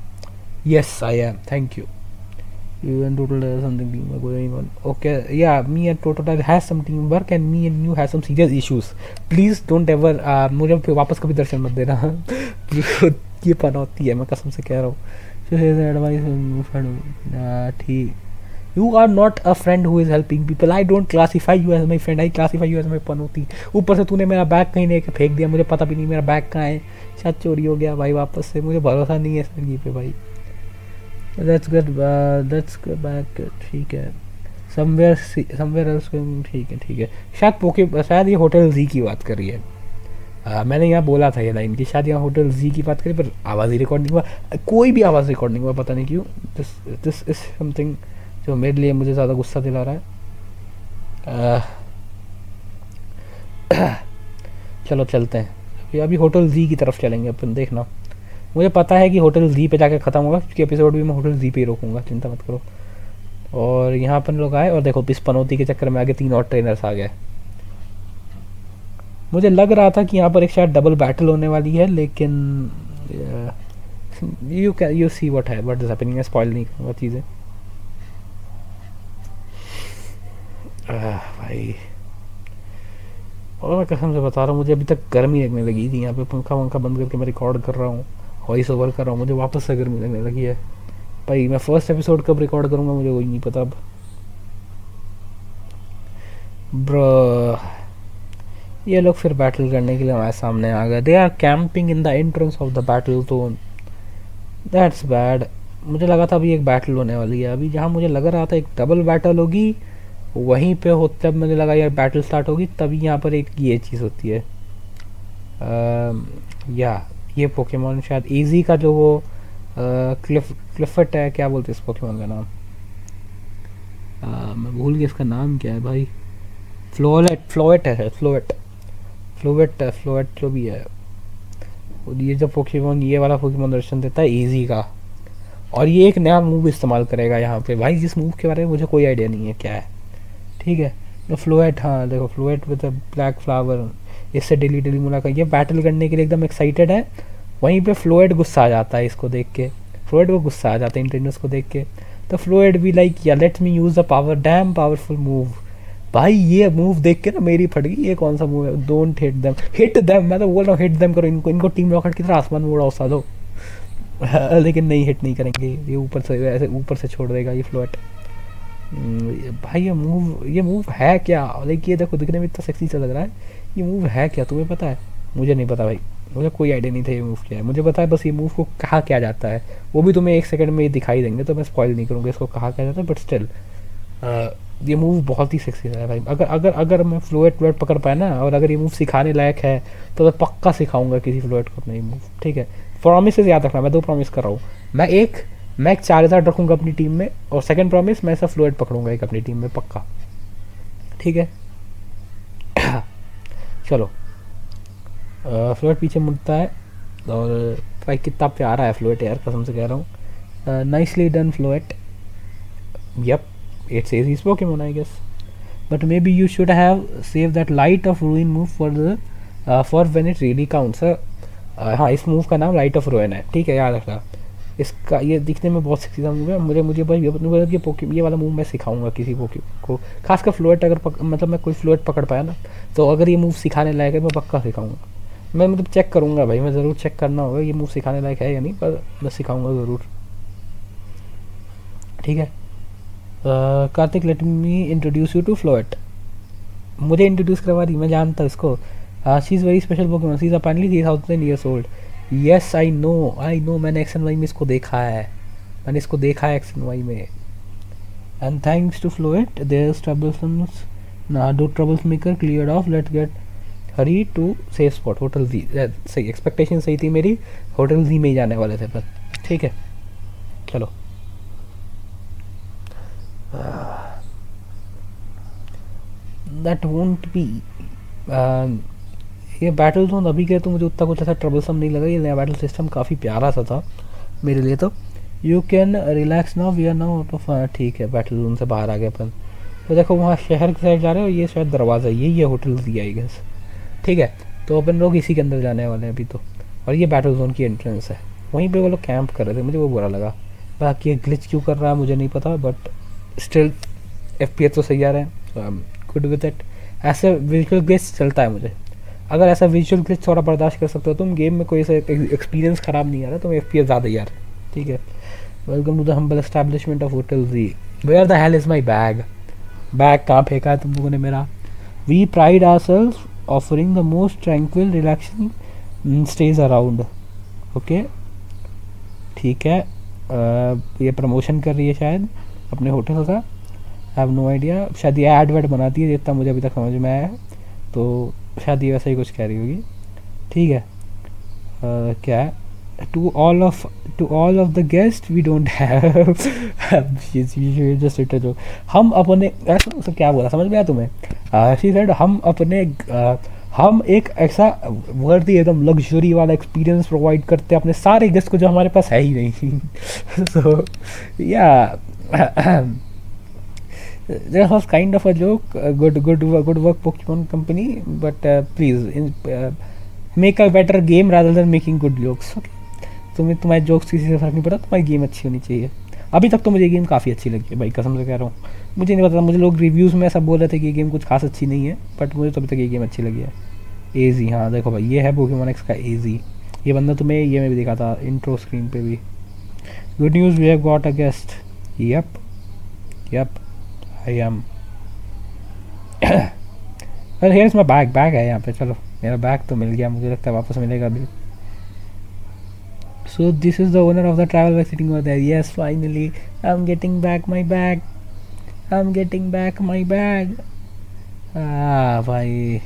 yes I am, thank you. You and Total has something teamwork going on. Okay, yeah, me and Total has some teamwork and me and you have some serious issues. Please don't ever मुझे फिर वापस कभी दर्शन मत देना। ये पनौती है, मैं कसम से कह रहा हूँ। ठीक, you are not a friend who is helping people. I don't classify you as my friend. I classify you as my पनौती। ऊपर से तूने मेरा बैग कहीं लेके फेंक दिया, मुझे पता भी नहीं मेरा बैग कहाँ है, शायद चोरी हो गया भाई वापस से, मुझे भरोसा नहीं है स्विगी पे भाई। Let's get back, ठीक है, somewhere else going, ठीक है। शायद ये होटल जी की बात कर रही है। मैंने यहाँ बोला था ये लाइन कि शायद यहाँ होटल जी की बात करी, पर आवाज़ ही रिकॉर्ड नहीं हुआ, कोई भी आवाज़ रिकॉर्ड नहीं हुआ, पता नहीं क्यों। दिस इज समथिंग जो मेरे लिए मुझे ज़्यादा गुस्सा दिला रहा है। चलो चलते हैं, अभी होटल जी की तरफ चलेंगे अपन, देखना। मुझे पता है कि होटल जी पे जाके ख़त्म होगा, क्योंकि एपिसोड भी मैं होटल जी पे ही रोकूंगा, चिंता मत करो। और यहाँ अपन लोग आए, और देखो इस पनौती के चक्कर में आगे 3 और ट्रेनर्स आ गए। मुझे लग रहा था कि यहाँ पर एक शायद डबल बैटल होने वाली है, लेकिन you see what is happening. मैं स्पॉइल नहीं करूँगा चीज़ें। भाई और मैं कसम से बता रहा हूँ, मुझे अभी तक गर्मी लगने लगी थी। यहाँ पे पंखा वंखा बंद करके मैं रिकॉर्ड कर रहा हूँ, वॉइस ओवर कर रहा हूँ, मुझे वापस से गर्मी लगने लगी है भाई। मैं फर्स्ट एपिसोड कब रिकॉर्ड करूँगा मुझे वही नहीं पता अब। ब्रो ये लोग फिर बैटल करने के लिए हमारे सामने आ गए। They are camping in the entrance of the battle zone, that's bad. मुझे लगा था अभी एक बैटल होने वाली है, अभी जहाँ मुझे लग रहा था एक डबल बैटल होगी, वहीं पे हो, तब मुझे लगा यार बैटल स्टार्ट होगी, तभी यहाँ पर एक ये चीज़ होती है। या ये पोकेमॉन शायद इजी का जो वो क्लिफट है, क्या बोलते हैं इस पोकेमॉन का नाम, मैं भूल गया इसका नाम क्या है भाई। फ्लोएट जो भी है। ये जो पोकेमॉन, ये वाला पोकेमॉन दर्शन देता है इजी का, और ये एक नया मूव इस्तेमाल करेगा यहाँ पे भाई, जिस मूव के बारे में मुझे कोई आइडिया नहीं है क्या है। ठीक है, तो फ्लोएट, हाँ देखो फ्लोएट विद ब्लैक फ्लावर, इससे डेली मुलाकात, ये बैटल करने के लिए एकदम एक्साइटेड है। वहीं पे फ्लोएट गुस्सा आ जाता है इसको देख के, फ्लोएट को गुस्सा आ जाता है इंटेंडस को देख के। तो फ्लोएट भी लाइक या let's me use the power, dam powerful move. भाई ये मूव देख के ना मेरी फट गई, ये कौन सा मूव है, डोंट हिट देम, मैं तो बोल रहा हूँ हिट देम करो, इनको टीम रॉकेट की तरह आसमान में उड़ा दो। लेकिन नहीं, हिट नहीं करेंगे, ये ऊपर से छोड़ देगा ये फ्लोएट। भाई ये मूव है क्या, लाइक ये देखो दिखने में इतना सेक्सी सा लग रहा है, ये मूव है क्या तुम्हें पता है? मुझे नहीं पता भाई, मुझे कोई आइडिया नहीं था ये मूव क्या है। मुझे पता है बस ये मूव को कहा क्या जाता है, वो भी तुम्हें 1 सेकंड में दिखाई देंगे, तो मैं स्पॉइल नहीं करूँगा इसको कहा क्या जाता है, बट स्टिल ये मूव बहुत ही सेक्सी है भाई। अगर अगर अगर मैं फ्लोएट व्लोएट पकड़ पाया ना, और अगर ये मूव सिखाने लायक है, तो मैं पक्का सिखाऊंगा किसी फ्लोएट को अपना ये मूव, ठीक है। प्रॉमिस याद रखना, मैं 2 प्रॉमिस कर रहा हूँ। मैं एक चार्जर रखूंगा अपनी टीम में, और सेकंड प्रॉमिस मैं ऐसा फ्लोएट पकड़ूंगा एक अपनी टीम में पक्का, ठीक है। चलो, फ्लोएट पीछे मुड़ता है, और भाई कितना प्यारा है फ्लोएट यार, कसम से कह रहा हूँ। Nicely done Floette. Yup, it says he's Pokemon, I guess. But maybe you should have saved that Light of Ruin move for when it really counts. हाँ, इस मूव का नाम लाइट ऑफ रुइन है, ठीक है, याद रखना। इसका ये दिखने में बहुत सेक्सी मूव है। मुझे भाई ये वाला मूव मैं सिखाऊंगा किसी पोके को, खासकर फ्लोएट। अगर मतलब मैं कोई फ्लोएट पकड़ पाया ना, तो अगर ये मूव सिखाने लायक है मैं पक्का सिखाऊंगा। मैं मतलब चेक करूंगा भाई, मैं ज़रूर चेक करना होगा ये मूव सिखाने लायक है या नहीं, पर मैं सिखाऊंगा ज़रूर, ठीक है। Kartik, let me introduce you to Floette. मुझे इंट्रोड्यूस करवा दी, मैं जानता हूँ इसको। She is very special Pokemon, she is apparently 3000 years old. Yes, I know, मैंने एक्स एंड वाई में इसको देखा है, एक्स एंड वाई में। And thanks to Floette their troublesomes two troubles maker cleared off, let get hurry to safe spot, hotel जी। सही, expectation सही थी मेरी, होटल जी में ही जाने वाले थे पर, ठीक है। चलो, दैट वोंट बी। ये बैटल जोन अभी के तो मुझे उतना कुछ ऐसा ट्रबलसम नहीं लगा। ये नया बैटल सिस्टम काफ़ी प्यारा सा था मेरे लिए। तो you can relax now, we are now out of, ठीक है, बैटल जोन से बाहर आ गए अपन। तो देखो वहाँ शहर की साइड जा रहे हो, ये शायद दरवाज़ा, ये होटल दिया आई गेस, ठीक है। तो अपन लोग इसी के अंदर जाने वाले हैं अभी तो, और ये बैटल जोन की एंट्रेंस है। वहीं पे वो लोग कैंप कर रहे थे, मुझे वो बुरा लगा। बाकी ये ग्लिच क्यों कर रहा है मुझे नहीं पता, बट स्टिल FPS तो सही आ रहे हैं, गुड विद इट। ऐसे विजुअल ग्लिच चलता है मुझे। अगर ऐसा विजुअल ग्लिच थोड़ा बर्दाश्त कर सकते हो तुम, गेम में कोई ऐसा एक्सपीरियंस ख़राब नहीं आ रहा, तो FPS ज़्यादा ही आ रहा है, ठीक है। Welcome to the humble establishment of hotel जी। Where the hell is my bag कहाँ फेंका है तुम लोगों ने मेरा। We pride ourselves offering the most tranquil relaxing stage around, okay, ठीक है। ये प्रमोशन कर रही है शायद अपने होटल का, आई हैव नो आइडिया। शायद ये एड वेड बनाती है, जितना मुझे अभी तक समझ में आया है, तो शायद ये वैसा ही कुछ कह रही होगी, ठीक है। क्या है, to all of the guest we don't have just it जो हम अपने ऐसा क्या बोला समझ में आया तुम्हें। शी सेड हम एक ऐसा वर्दी एकदम लग्जरी वाला एक्सपीरियंस प्रोवाइड करते हैं अपने सारे गेस्ट को, जो हमारे पास है ही नहीं। सो या that was kind of a joke. Good work Pokemon company, but please make a better game rather than making good jokes, okay? तुम्हारे जोक्स किसी से फर्क नहीं पड़ा, तुम्हारी गेम अच्छी होनी चाहिए। अभी तक तो मुझे गेम काफ़ी अच्छी लगी है भाई, कसम से कह रहा हूँ। मुझे नहीं पता, मुझे लोग रिव्यूज़ में ऐसा बोल रहे थे कि ये गेम कुछ खास अच्छी नहीं है, बट मुझे तो अभी तक ये गेम अच्छी लगी है। एजी, हाँ देखो भाई, ये है पोकेमॉन एक्स का एजी। ये बंदा तुम्हें ये में भी दिखा था इंट्रो स्क्रीन पे भी। Good news, we have got a guest. Yup I am. अरे हियर्स माय बैग है यहाँ पे। चलो, मेरा बैग तो मिल गया, मुझे लगता है वापस मिलेगा अभी। So this is the owner of the travel bag sitting over there. Yes, finally, I'm getting back my bag. भाई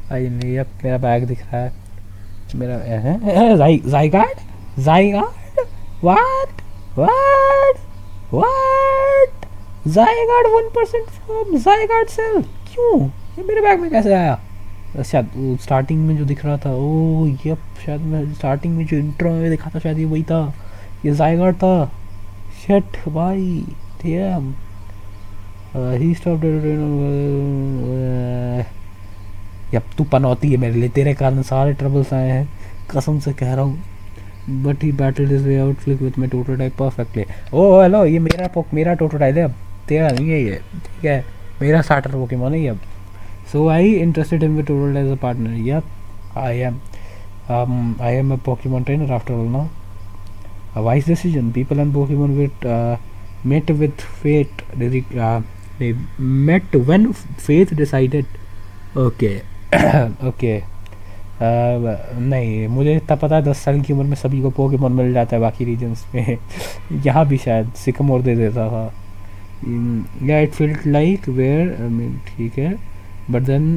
फाइनली अब मेरा बैग दिख रहा है। मेरा ज़ाइगार्ड व्हाट ज़ाइगार्ड 1% फ्रॉम ज़ाइगार्ड सेल। क्यों ये मेरे बैग में कैसे आया? शायद स्टार्टिंग में जो दिख रहा था, ओ ये शायद मैं स्टार्टिंग में जो इंट्रो में दिखा था शायद ये वही था, ये ज़ाइगार्ड था। शिट भाई, डैम। He stopped. यप, तू पनौती है मेरे लिए, तेरे कारण सारे ट्रबल्स आए हैं, कसम से कह रहा हूँ। But he battle is way out click with my Totodile perfectly. Oh hello, ये मेरा टोटोटाइप है अब, तेरा नहीं है ये, ठीक है। मेरा स्टार्टर पोकेमॉन है ये अब। So I interested him with Total as a partner. Yep, I am. I am a Pokemon trainer after all now. A wise decision. People and Pokemon met with fate. They met when fate decided. Okay, okay. नहीं, मुझे इतना पता है 10 साल की उम्र में सभी को पोकेमॉन मिल जाता है बाकी रीजन्स में। यहाँ भी शायद सिकमोर दे देता था। Yeah, it felt like where I mean ठीक है, but then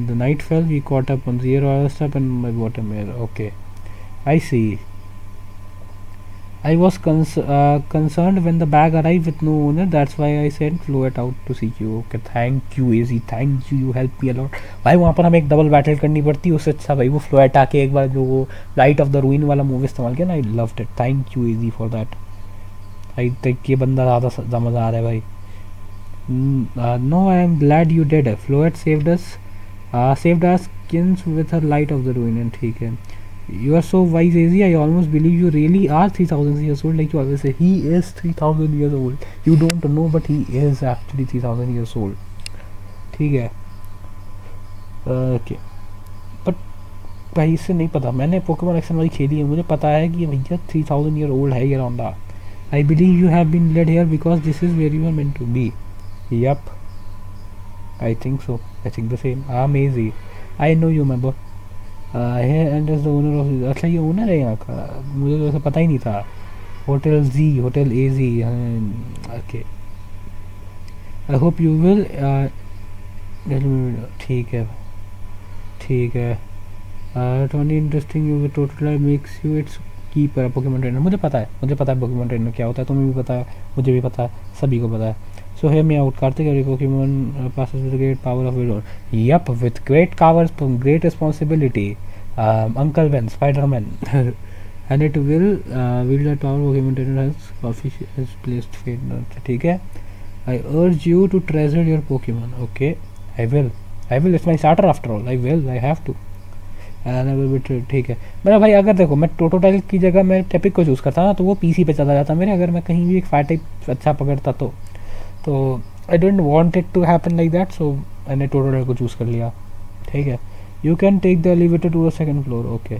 the night fell, we caught up on zero hour stuff and my bottom air. Okay, I see. I was concerned when the bag arrived with no owner. That's why I sent Floet out to see you. Okay, thank you, AZ. Thank you. You helped me a lot. भाई वहाँ पर हमें एक double battle करनी पड़ती है, उससे अच्छा भाई वो फ्लोएट आके एक बार जो वो लाइट ऑफ द रूइन वाला मूव इस्तेमाल किया ना, I loved it. Thank you AZ for that. I think ये बंदा ज़्यादा मज़ा आ रहा है भाई. No, I am glad you did. Floet saved our skins with her light of the ruin. And ठीक है. You are so wise, AZ. I almost believe you really are 3000 years old. Like you always say, he is 3000 years old. You don't know, but he is actually 3000 years old. ठीक है. Okay. But भाई इससे नहीं पता. मैंने Pokemon action वाली खेली है, मुझे पता है कि ये भैया 3000 year old है ये रौंदा. I believe you have been led here because this is where you are meant to be. Yup. I think so. I think the same. Amazing. I know you, my boy. Here and is the owner of. अच्छा ये owner है यहाँ का, मुझे तो ऐसा पता ही नहीं था. Hotel Z, hotel AZ. Okay. I hope you will. ठीक है, ठीक है. Twenty interesting you total makes you it's keeper Pokemon trainer. मुझे पता है पोकेमॉन ट्रेनर क्या होता है, तुम्हें भी पता है, मुझे भी पता है, सभी को पता है. So hear me out, Karthik. Every Pokemon passes with a great power of its own. Yup, with great powers, great responsibility. Uncle Ben, Spider-Man, and it will wield that power. Pokemon trainer has placed fate. ठीक है. I urge you to treasure your Pokemon. Okay, I will. It's my starter after all. I have to. And I will be. ठीक है. मेरा भाई अगर देखो मैं टोटोटाइल की जगह मैं टेपिक को चूज़ करता ना तो वो पीसी पे चला जाता मेरे. अगर मैं कहीं भी एक फायर टाइप अच्छा पकड़ता तो I don't want it to happen like that. So मैंने टोटोटाइल को चूज़ कर लिया. ठीक है. You can take the elevator to the second floor. Okay.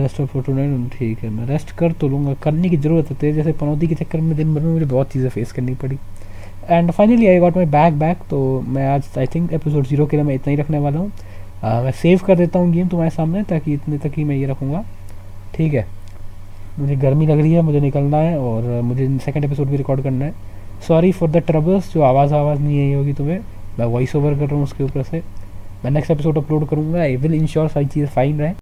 Rest of Totodile. ठीक है, मैं रेस्ट कर तो लूँगा, करने की ज़रूरत है. तेरे जैसे पनौती के चक्कर में दिन भर में मुझे बहुत चीज़ें फेस करनी पड़ी. And finally I got my back. तो मैं आज आई थिंक एपिसोड 0 के लिए मैं इतना ही रखने वाला हूँ. मैं सेव कर देता हूँ गेम तुम्हारे सामने, ताकि इतने तक ही मैं ये रखूँगा. ठीक है. मुझे गर्मी लग रही है, मुझे निकलना है और मुझे सेकंड एपिसोड भी रिकॉर्ड करना है. सॉरी फॉर द ट्रबल्स, जो आवाज़ नहीं आई होगी तुम्हें. मैं वॉइस ओवर कर रहा हूँ उसके ऊपर से. मैं नेक्स्ट एपिसोड अपलोड करूँगा. आई विल इंश्योर सारी चीज़ें फाइन रहे.